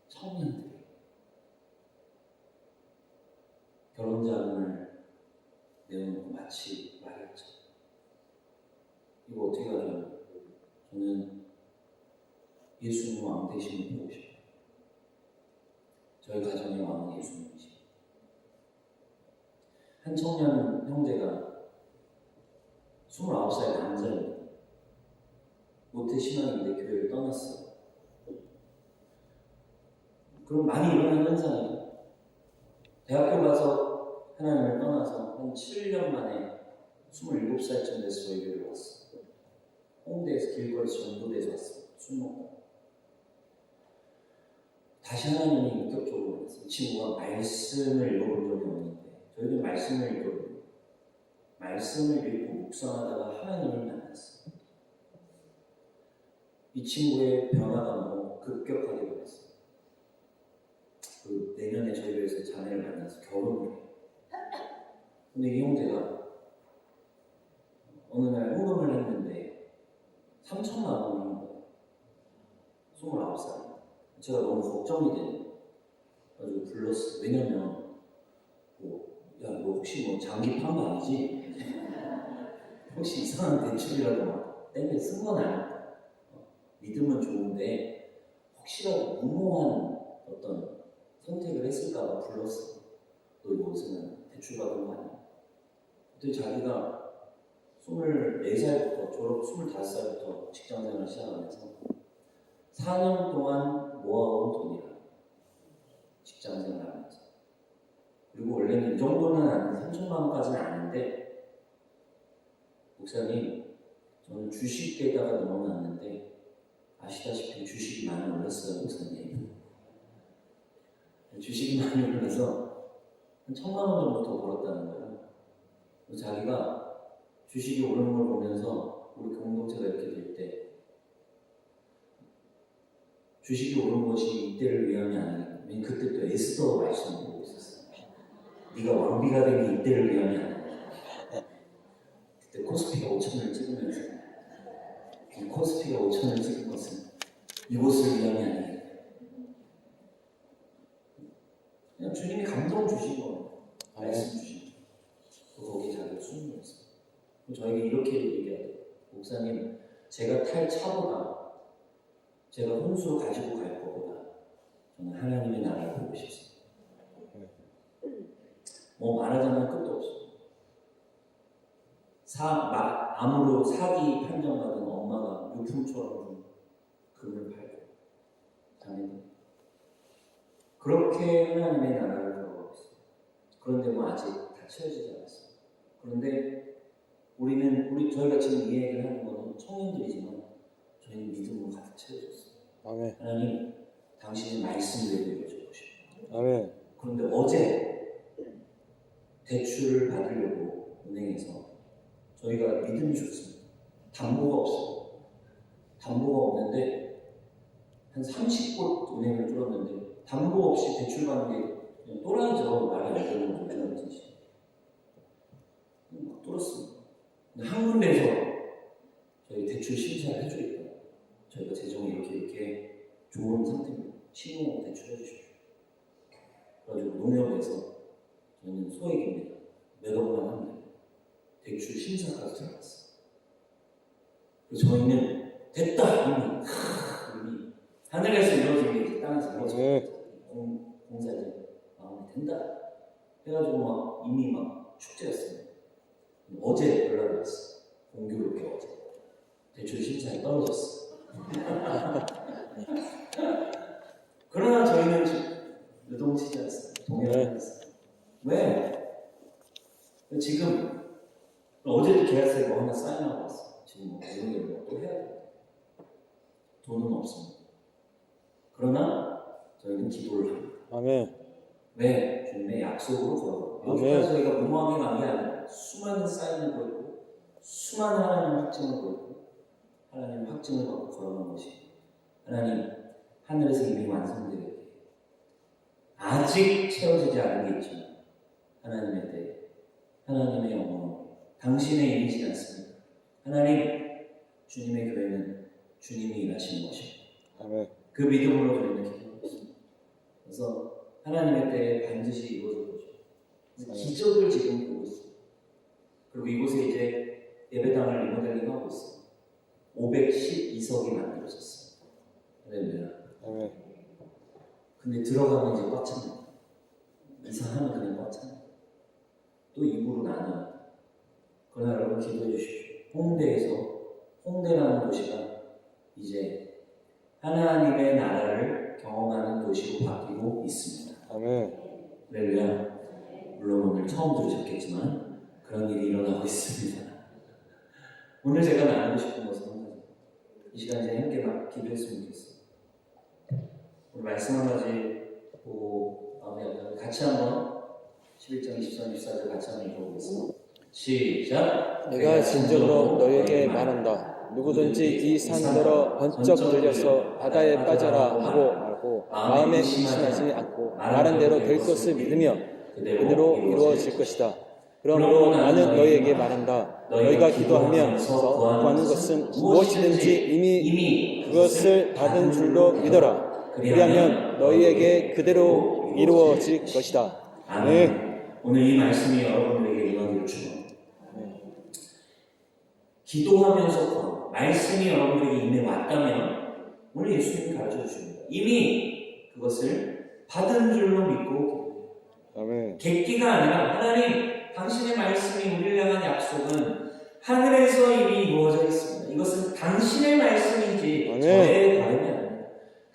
청년들이 결혼자금을 내어놓고 마치 말했죠. 이거 어떻게 하냐면 저는 예수님 왕 되시는 보고 싶어요. 저희 가정의 왕은 예수님이십니다. 한 청년 형제가 29살 남자입니다. 모태신앙인데 교회를 떠났어요. 그럼 많이 일어나는 현상이에요. 대학교 가서 하나님을 떠나서 한 7년 만에 27살쯤 돼서 저희 교회를 왔어요. 홍대에서 길거리에서 전도대에서 왔어요. 술 먹고. 다시 하나님이 인격적으로 만났어요. 이 친구가 말씀을 읽어본 적이 없는데 저희도 말씀을 읽어보고 말씀을 읽고 묵상하다가 하나님을 만났어요. 이 친구의 변화가 너무 급격하게 변했어요. 그 내년에 저희 교회에서 자매를 만나서 결혼을 해요. 근데 이 형제가 어느 날 호흡을 했는데 3천만 원을 한 거예요. 29살. 제가 너무 걱정이 되는 거예요. 그래서 불렀어요. 왜냐면 야, 너 혹시 뭐 장기 판 거 아니지? 혹시 이상한 대출이라도 막 땡겨 쓴 건 아닐까? 믿음은 좋은데 혹시라도 무모한 어떤 선택을 했을까봐 불렀어. 너 이거 어디서는 대출 받은 거 아니야? 그때 자기가 24살부터 졸업 25살부터 직장생활을 시작하면서 4년 동안 모아온 돈이라 직장생활을 하면서 그리고 원래는 이 정도는 아닌 3천만 원까지는 아닌데 목사님 저는 주식에다가 넣어놨는데 아시다시피 주식이 많이 올랐어요 목사님. 주식이 많이 올라서 한 1,000만 원 정도 더 벌었다는 거예요. 그래서 자기가 주식이 오르는 걸 보면서 우리 공동체가 이렇게 될 때 주식이 오른 것이 이때를 위함이 아니라 그때 또 에스더 말씀을 보고 있었어요. 네가 왕비가 된 게 이때를 위함이 아니라 그때 코스피가 5천을 찍으면서 이 코스피가 5천을 찍은 것은 이곳을 위함이 아니라 그냥 주님이 감동 주신 거예요. 말씀 주신 거. 거기에 자기가 순종했어요. 저에게 이렇게 얘기해요. 목사님, 제가 탈 차보다 제가 혼수 가지고 갈 것보다 저는 하나님의 나라를 보고 싶습니다. 뭐 말하자면 끝도 없어요. 암으로 사기 판정받은 엄마가 유품처럼 금을 팔고 자매들 그렇게 하나님의 나라를 걸어가고 있어요. 그런데 뭐 아직 다 채워지지 않았어요. 그런데 저희가 지금 이 얘기를 하는 것은 청년들이지만 저희는 믿음으로 가득 채워졌어요. 아멘. 하나님, 당신의 말씀을 이루어져 주십시오. 아멘. 그런데 어제 대출을 받으려고 은행에서 저희가 믿음이 좋습니다. 담보가 없어요. 담보가 없는데 한 30곳 은행을 뚫었는데 담보 없이 대출 받는 게 그냥 또라이죠. 말이 안 되는 거죠. 그런 뜻이. 막 뚫었습니다. 근데 한 군데에서 저희 대출 심사를 해주겠다. 저희가 재정이 이렇게 좋은 상태입니다. 신용 대출해 주십시오. 그래가지고 농협에서 저희는 소액입니다. 몇 억만 하면 돼요. 대출 심사까지 들어갔어요. 그래서 저희는 됐다! 이미 하늘에서 이루어진 게 땅에서 이루어졌어요. 공사지 마음에 든다. 해가지고 막 이미 막 축제였습니다. 어제 연락이 왔어요. 공교롭게 어제. 대출 심사에 떨어졌어요. 그러나 저희는 유동치지 않습니다. 동의하지 않습니다. 왜? 지금 어제도 계약서에 뭐 하나 사인하고 왔어요. 지금 뭐 이런 또 해야 돼요. 돈은 없습니다. 그러나 저희는 기도를 합니다. 아멘. 왜? 주님의 약속으로 걸어가고 여기까지 저희가 무모하게 간 게 아니라 수많은 사인을 보였고 수많은 하나님 확증을 보였고 하나님 확증을 받고 걸어간 것이 하나님 하늘에서 이미 완성되게 아직 채워지지 않은 게 있지만 하나님의 때 하나님의 영광 당신의 일이지 않습니다. 하나님 주님의 교회는 주님이 일하시는 것입니다. 아멘. 그 믿음으로 저희는 기도하고 있습니다. 그래서 하나님의 때에 반드시 이루어질 것입니다. 기적을 지금 보고 있습니다. 그리고 이곳에 이제 예배당을 리모델링하고 있습니다. 512석이 만들어졌어요. 할렐루야. 아멘. 근데 들어가면 이제 꽉 찹니다. 이사하면 그냥 꽉 찹니다. 또 입으로 나눠요. 그러나 여러분 기도해 주십시오. 홍대라는 도시가 이제 하나님의 나라를 경험하는 도시로 바뀌고 있습니다. 아멘. 할렐루야. 물론 오늘 처음 들으셨겠지만 그런 일이 일어나고 있습니다. 오늘 제가 나누고 싶은 것은 한 가지. 이 시간 이제 함께 막 기도했으면 좋겠어요. 오늘 말씀 한 가지 보고 마음에 안 같이 한번 11장 23, 24절 같이 한번 읽어보겠습니다. 시작. 내가 진정으로 너에게 말한다. 누구든지 이 산더러 번쩍 들려서 바다에 빠져라 하고 말고 마음에 의심하지 않고 말한 대로 될 것을 믿으며 그대로 이루어질 것이다. 그러므로 나는 너희에게 말한다. 너희가 기도하면서 구하는 것은 무엇이든지 이미 그것을 받은 줄로 믿어라. 그리하면 너희에게 그대로 이루어질 것이다. 아멘. 오늘 이 말씀이 여러분들에게 임하기를 축원합니다. 기도하면서 구하고 말씀이 여러분들에게 임해 왔다면 오늘 예수님이 가르쳐 주십니다. 이미 그것을 받은 줄로 믿고 아멘. 객기가 아니라 하나님 당신의 말씀이 우리를 향한 약속은 하늘에서 이미 이루어져 있습니다. 이것은 당신의 말씀이지 아멘. 저의 바람이 아닙니다.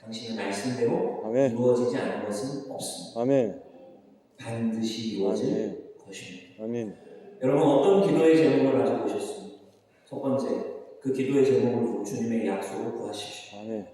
당신의 말씀대로 아멘. 이루어지지 않은 것은 없습니다. 아멘. 반드시 이루어질 것입니다. 아멘. 여러분 어떤 기도의 제목을 가지고 오셨습니까? 첫 번째, 그 기도의 제목을 두고 주님의 약속을 구하십시오. 아멘.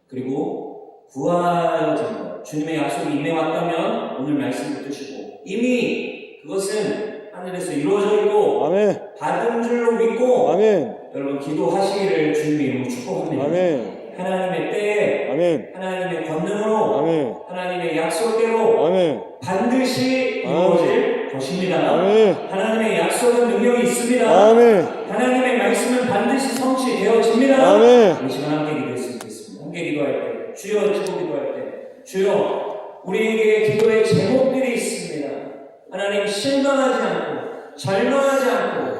그리고 구하여진 것, 주님의 약속이 임해 왔다면 오늘 말씀 붙드시고 이미 그것은 하늘에서 이루어져 있고 아멘. 받은 줄로 믿고 아멘. 여러분 기도하시기를 주님의 이름으로 축복합니다. 아멘. 하나님의 때에 아멘. 하나님의 권능으로 아멘. 하나님의 약속대로 아멘. 반드시 이루어질 것입니다. 아멘. 하나님의 약속은 능력이 있습니다. 아멘. 하나님의 말씀은 반드시 성취되어집니다. 아멘. 이 시간 함께 기도했으면 좋겠습니다. 함께 기도할 때, 주여 치고 기도할 때, 주여 우리에게 기도의 제목들이 있습니다. 하나님 실망하지 않고 절망하지 않고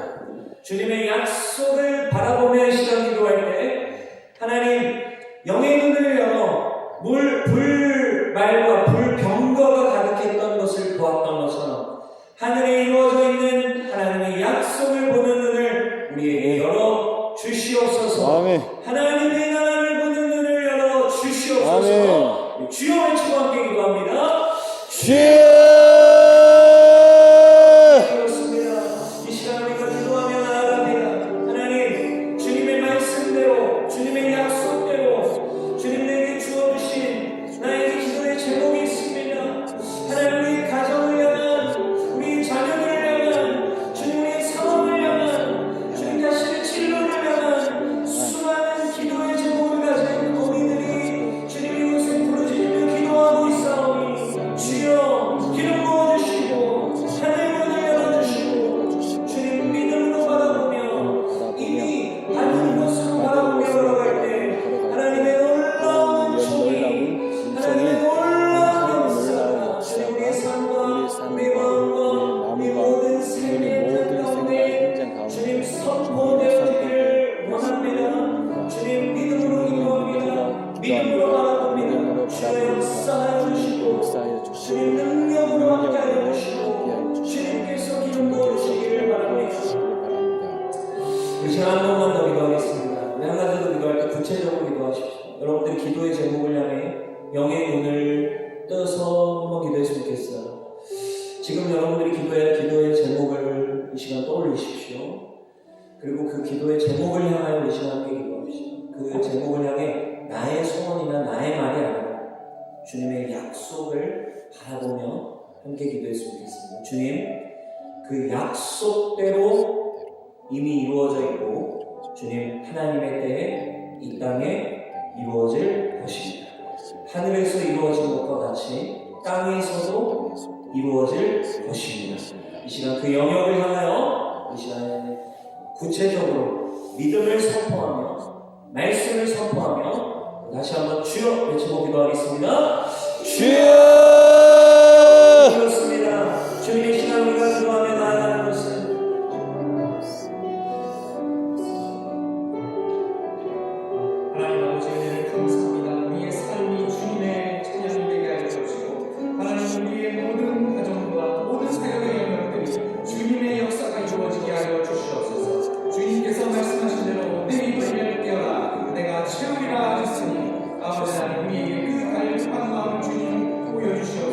주님의 약속을 바라보며 이 시간 기도할 때 하나님 영의 눈을 열어 불말과 불병거가 가득했던 것을 보았던 것처럼 하늘에 이루어져 있는 하나님의 약속을 보는 눈을 우리에게 열어 주시옵소서. 아멘. 하나님의 나라를 보는 눈을 열어 주시옵소서. 아멘. 주여 외치고 함께 기도합니다. 주여! 그렇습니다. 이 시간 우리가 기도하며 나아갑니다. 하나님 주님의 말씀대로 주님의 약속대로 주님 내게 주어주신 나에게 기도의 제목이 있습니다. 하나님 우리 가정을 향한 우리 자녀들을 향한 주님 우리의 상황을 향한 주님 자신의 진로를 향한 수많은 기도의 제목을 가진 어린이들이 주님 이곳에 부르짖으며 기도하고 있사오니 주여 기름 부어주시고 하늘문을 열어주시고 주님 믿음으로 바라보며 이미 받은 것으로 바라보며 걸어갈 때 하나님의 놀라운 종이 하나님의 놀라운 역사가 주님 우리의 삶과 우리의 마음과 우리 모든 생의 가운데 주님 선포되어지기를 원합니다. 주님 믿음으로 기도합니다. 믿음으로 바라봅니다. 주의 역사하여 주시고 주님 능력으로 함께하여 주시고 주님께서 기름 부어주시기를 바랍니다. 이 시간 한 번만 더 기도하겠습니다. 우리 한 가지 더 기도할 때 구체적으로 기도하십시오. 여러분들 기도의 제목을 향해 영의 눈을 떠서 한번 기도했으면 좋겠어요. 지금 여러분들이 기도해야 할 기도의 제목을 이 시간 떠올리십시오. 그리고 그 기도의 제목을 향하여 이 시간 함께 기도합시다. 그 제목을 향해 나의 소원이나 나의 말이 아니라 주님의 약속을 바라보며 함께 기도했으면 좋겠습니다. 주님, 그 약속대로 이미 이루어져 있고 주님 하나님의 때에 이 땅에 이루어질 것입니다. 하늘에서 이루어진 것과 같이 땅에서도 이루어질 것입니다. 이 시간 그 영역을 향하여 이 시간에 구체적으로 믿음을 선포하며 말씀을 선포하며 다시 한번 주여 외치고 기도하겠습니다. 주여! 그렇습니다. 주님의 시간 우리가 기도하며 나아가는 것은 하나님 아버지 은혜를 감사합니다. 우리의 삶이 주님의 찬양이 되게 하여 주시고 하나님 우리의 모든 가정과 모든 사역의 영역들이 주님의 역사가 이루어지게 하여 주시옵소서. 주님께서 말씀하신 대로 내 입을 깨어라 내가 채우리라 하셨으니 아버지 하나님 우리에게 그 갈급한 마음을 주님 보여주시옵소서.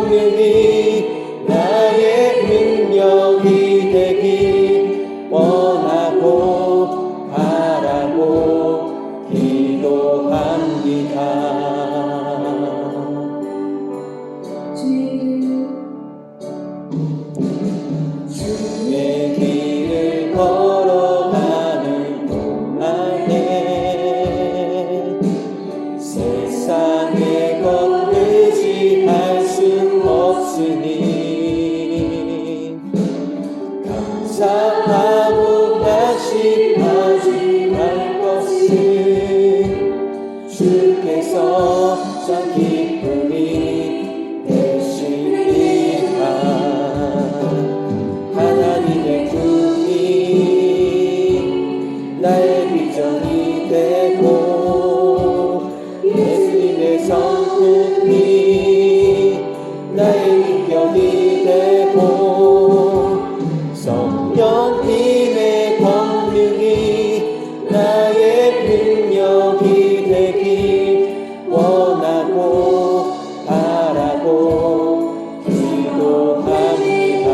권능이 나의 능력이 되길 원하고 바라고 기도합니다. 주의 길을 걸어가는 동안에 세상의 것 의지할 수 없으니 감사하고 다시 하지 것은 주께서 참 기쁨이 되시리라. 하나님의 꿈이 나의 비전이 되고 예수님의 성품이 나의 인격이 되고 성령님의 권능이 나의 능력이 되길 원하고 바라고 기도합니다.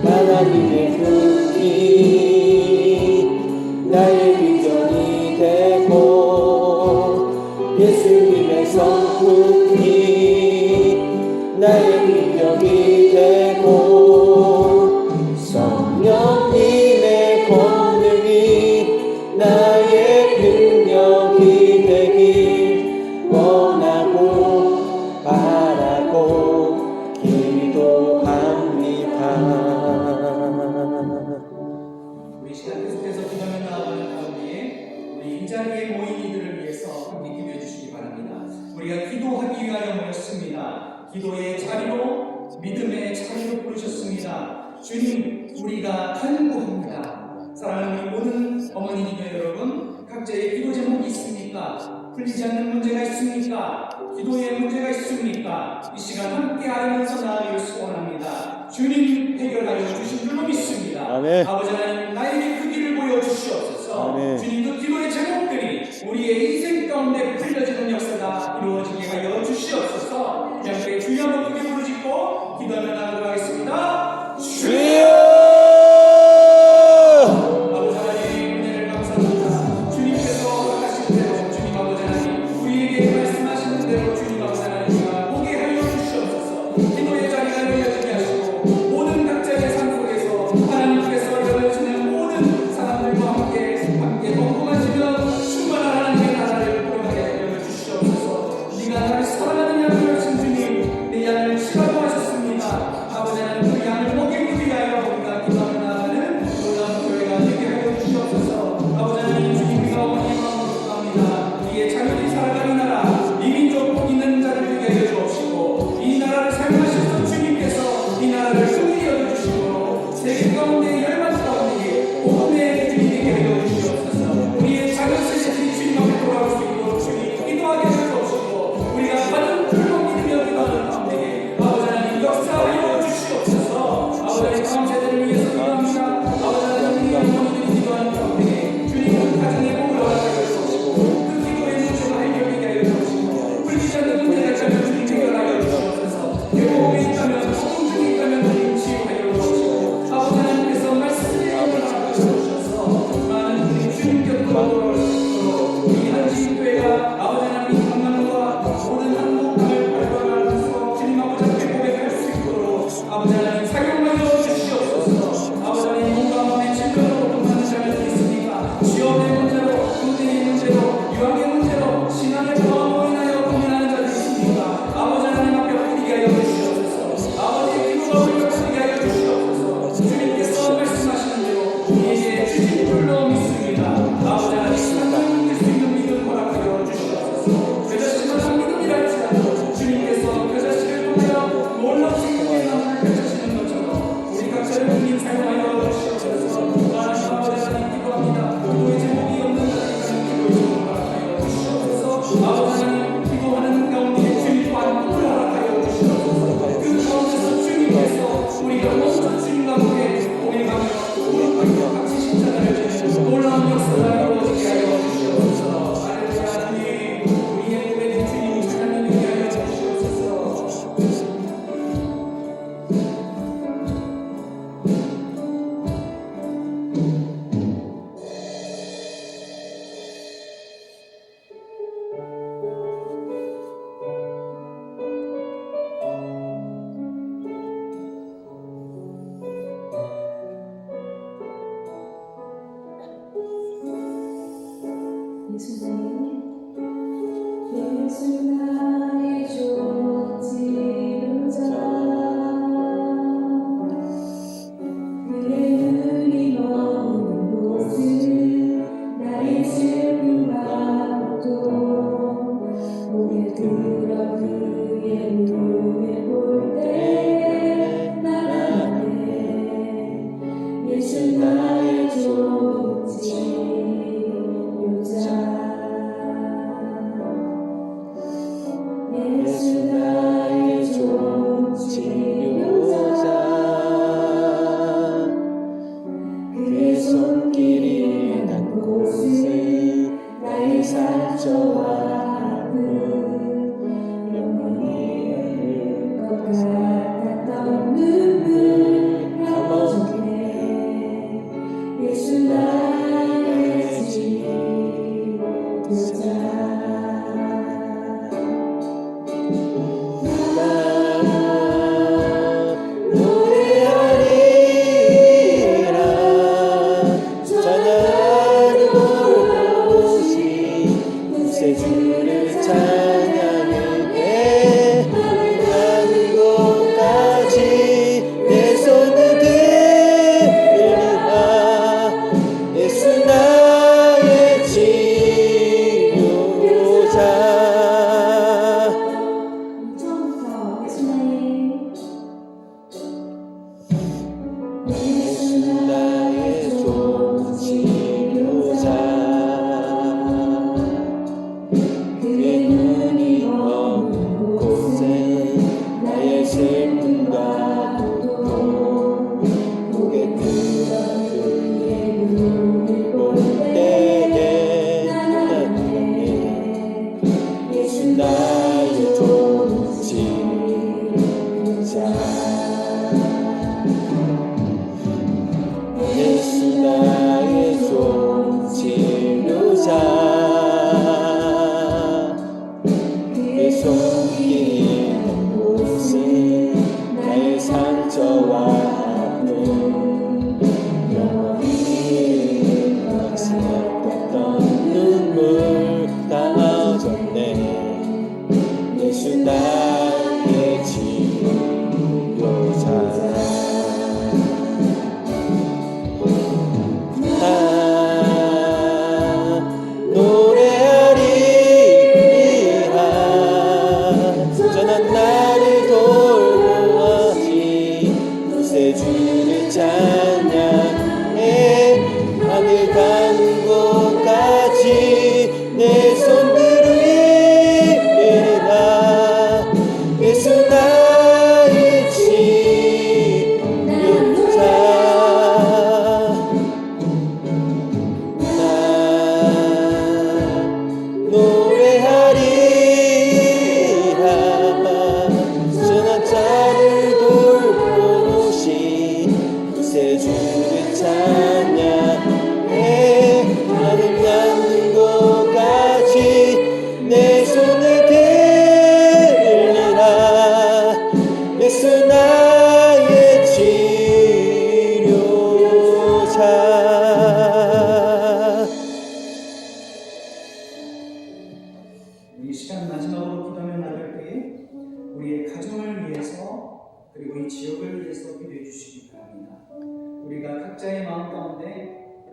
하나님의 꿈이 나의 비전이 되고 예수님의 성품이 나의 능력이 되고 성령님의 권능이 나의 능력이 되길 원하고 바라고 기도합니다. 우리 시간 계속해서 기도하며 나아가는 가운데 우리 이 자리에 모인 이들을 위해서 함께 기도해 주시기 바랍니다. 우리가 기도하기 위하여 모였습니다. 기도의 자리로 믿음의 자리로 부르셨습니다. 주님, 우리가 간구합니다. 사랑하는 우리 모든 어머니 기도 여러분, 각자의 기도 제목이 있습니까? 풀리지 않는 문제가 있습니까? 기도에 문제가 있습니까? 이 시간 함께 알면서 나아가길 소원합니다. 주님 해결하여 주신 줄로 믿습니다. 아멘. 아버지 하나님, 나에게 그 길을 보여주시옵소서. 아멘. 주님, 그 기도의 제목들이 우리의 인생 가운데 풀려지는 역사가 이루어지게 하여 주시옵소서. 우리 함께 주여 한번 크게 부르짖고 기도하며 나아가도록 하겠습니다. 주여! 아버지 하나님, 은혜를 감사합니다. 주님께서 하신 대로, 주님 아버지 하나님, 우리에게 말씀하시는 대로 주님 아버지 하나님과 보게 하여 주시옵소서. 기도의 자리가 열려지게 하시고 모든 각자의 삶 속에서 하나님께서 열어주시는 모든 사람들과 함께 건강하시며 충만한 하나님의 나라를 보여하게 하여 주시옵소서. 네가 나를 사랑하느냐고 하신 주님, 내 양을 치라고 하셨습니다. 넌 나를 돌보아지 구세주를 찬양해 하늘 가는 곳까지 내 손들을 이르라 예수 나의 치료자 나 노래하리라 선한 자를 돌보신 구세주를 찬양해 하늘 가는 곳까지 내 손을 들리라 예수 나의 치료자. 이 시간 마지막으로 기도하며 나갈 때에 우리의 가정을 위해서 그리고 이 지역을 위해서 기도해 주시기 바랍니다. 우리가 각자의 마음 가운데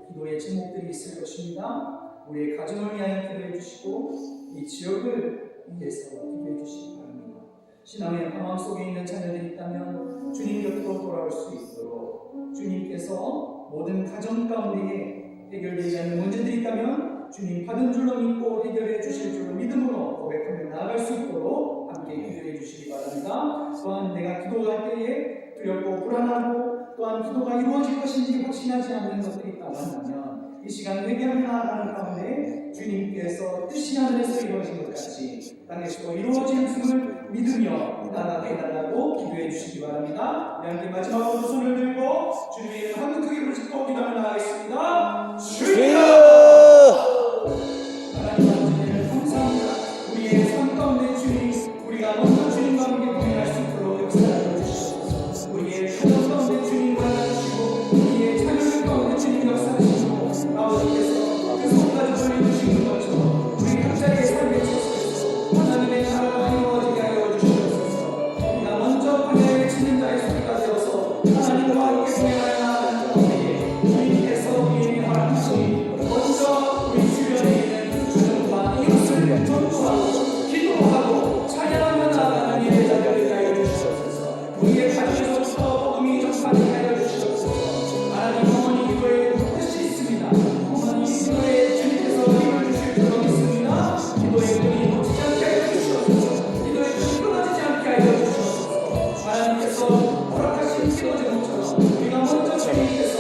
기도의 제목들이 있을 것입니다. 우리의 가정을 위하여 기도해 주시고 이 지역을 위해서 기도해 주시기 바랍니다. 신앙의 방황 속에 있는 자녀들이 있다면 주님 곁으로 돌아올 수 있도록 주님께서 모든 가정 가운데에 해결되지 않는 문제들이 있다면 주님 받은 줄로 믿고 해결해 주실 줄로 믿음으로 고백하며 나아갈 수 있도록 함께 기도해 주시기 바랍니다. 또한 내가 기도할 때에 두렵고 불안하고 또한 기도가 이루어질 것인지 확신하지 않는 것들이 있다고 한다면 이 시간 회개하며 나아가는 가운데 주님께서 뜻이 하늘에서 이루어진 것 같이 땅에서도 이루어질 틈을 믿으며 나아가게 해달라고 기도해 주시기 바랍니다. 우리 함께 마지막으로 두 손을 들고 주님의 이름 한번 크게 부르짖고 기도하며 나아가겠습니다. 주여! 하나님 아버지를 감사합니다. 우리의 삶 가운데 주님, 우리가 먼저 주님과 함께 동행할 수 있도록 역사하여 주시옵소서. 우리의 가정 가운데 주님과 나누시고 우리의 자녀들 가운데 주님 역사하시고 아버지께서 그 손까지 보내주신 것처럼 우리 각자의 삶에 있어서 하나님의 나라가 이루어지게 하여 주시옵소서. 우리가 먼저 방향을 치는 자의 소리가 되어서 하나님과 함께 동행하여 나아가는 가운데 주님께서 우리에게 말하시니 먼저 우리 주변에 있는 주님과 이웃을 전도하고 기도하고 찬양하며 나아가는 예배자들을 하여 주시옵소서. 우리의 가정에서부터 복음이 전파되게 하여 주시옵소서. 하나님 어머니 기도에 뜻이 있습니다. 어머니 기도에 주님께서 힘을 주실 줄로 믿습니다. 기도의 문이 놓치지 않게 하여 주시옵소서. 기도의 문이 끊어지지 않게 하여 주시옵소서. 하나님께서 허락하신 기도 제목처럼 우리가 먼저 주님께서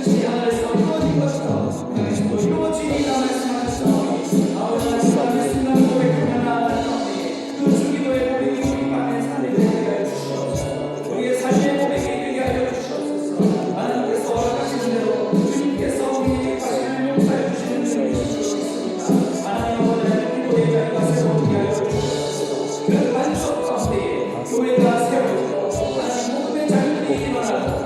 뜻이 하늘에서 이루어진 것처럼 땅에서도 이루어지리라 말씀하셨사오니 아버지 하나님의 순간 고백하며 나아가는 가운데 그 주기도의 고백이 우리 가운데 살게 되게 하여 주시옵소서. 우리의 삶의 고백이 되게 하여 주시옵소서. 하나님께서 허락하신 대로 주님께서 우리에게 가시는 용서해 주시는 줄을 믿습니다. 하나님 아버지 기도의 자리가 세워지게 하여 주시옵소서. 그 반석 가운데 교회가 세워지고 하나님 복음의 자리들이 일어나고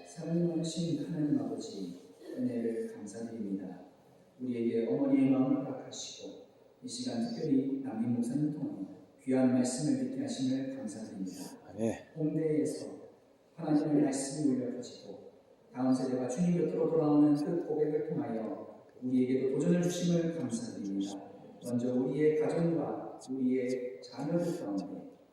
사랑이 많으신 하나님 아버지, 은혜를 감사드립니다. 우리에게 어머니의 마음을 허락하시고 이 시간 특별히 남인 목사님 통해 귀한 말씀을 듣게 하심을 감사드립니다. 네. 홍대에서 하나님의 말씀이 울려 퍼지고 다음 세대가 주님 곁으로 돌아오는 그 고백을 통하여 우리에게도 도전을 주심을 감사드립니다. 먼저 우리의 가정과 우리의 자녀들 가운데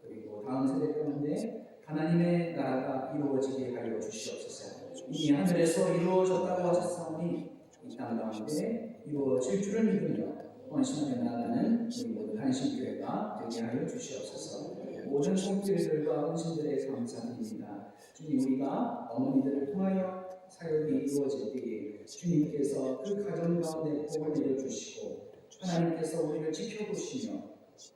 그리고 다음 세대 가운데 하나님의 나라가 이루어지게 하여 주시옵소서. 이미 하늘에서 이루어졌다고 하셨사오니 이 땅 가운데 이루어질 줄을 믿으며 헌신하며 나아가는 우리 모든 한신교회가 되게 하여 주시옵소서. 모든 손길들과 헌신들에 감사드립니다. 주님, 우리가 어머니들을 통하여 사역이 이루어질 때에 주님께서 그 가정 가운데 복을 내려주시고 하나님께서 우리를 지켜보시며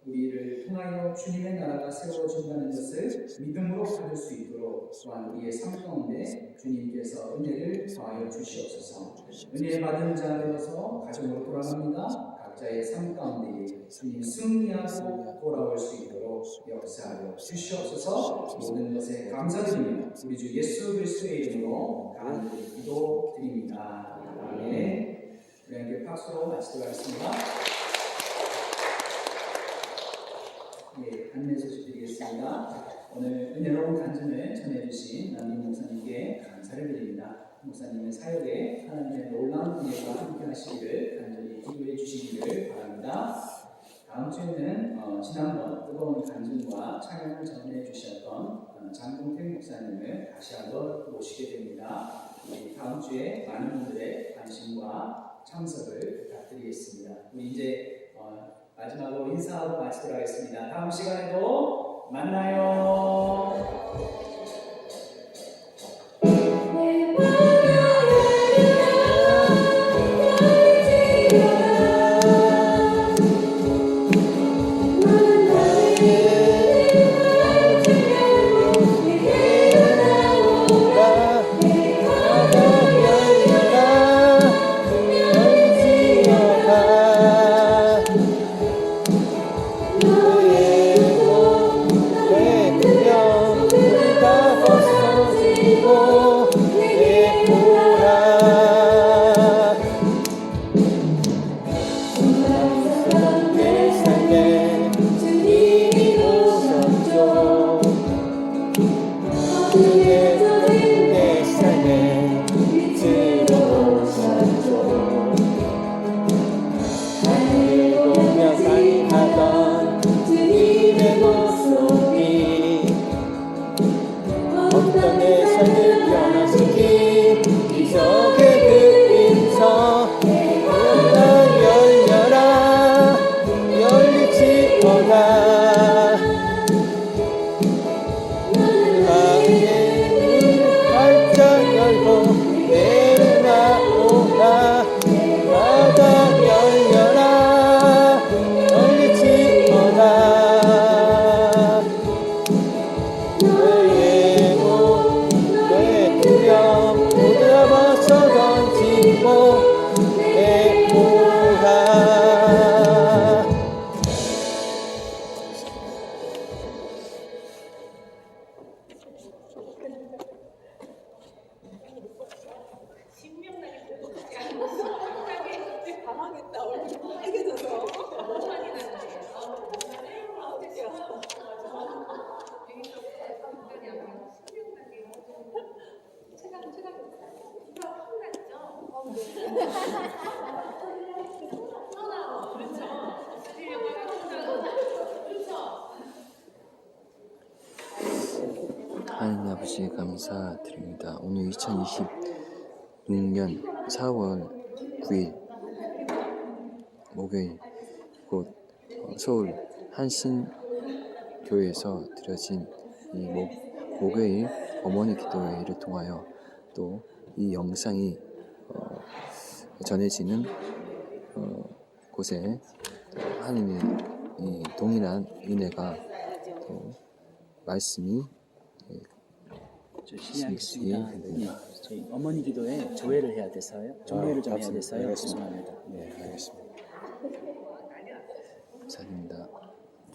우리를 통하여 주님의 나라가 세워진다는 것을 믿음으로 받을 수 있도록 또한 우리의 삶 가운데 주님께서 은혜를 더하여 주시옵소서. 은혜 받은 자 되어서 가정으로 돌아갑니다. 각자의 삶 가운데 주님 승리하고 돌아올 수 있도록 역사하여 주시옵소서. 모든 것에 감사드리며 우리 주 예수 그리스도의 이름으로 간절히 기도드립니다. 아멘. 우리 함께 박수로 마치도록 하겠습니다. 예, 안내 소식 드리겠습니다. 오늘 은혜로운 간증을 전해주신 남인 목사님께 감사를 드립니다. 목사님의 사역에 하나님의 놀라운 은혜가 함께 하시기를 간절히 기도해 주시기를 바랍니다. 다음 주에는 지난번 뜨거운 간증과 찬양을 전해 주셨던 장동택 목사님을 다시 한번 모시게 됩니다. 다음 주에 많은 분들의 관심과 참석을 부탁드리겠습니다. 우리 이제 마지막으로 인사하고 마치도록 하겠습니다. 다음 시간에도 만나요. 하나님 아버지 감사드립니다. 오늘 2026년 4월 9일 목요일 곧 서울 한신교회에서 드려진 이 목요일 어머니 기도회를 통하여 또 이 영상이 전해지는 곳 곳에 하나님의 이 동일한 은혜가 또 말씀이 저 실례하겠습니다. 예, 저희 어머니 기도에 조회를 해야 돼서요. 종료를 좀 해야 돼서요. 죄송합니다. 네, 알겠습니다. 감사합니다.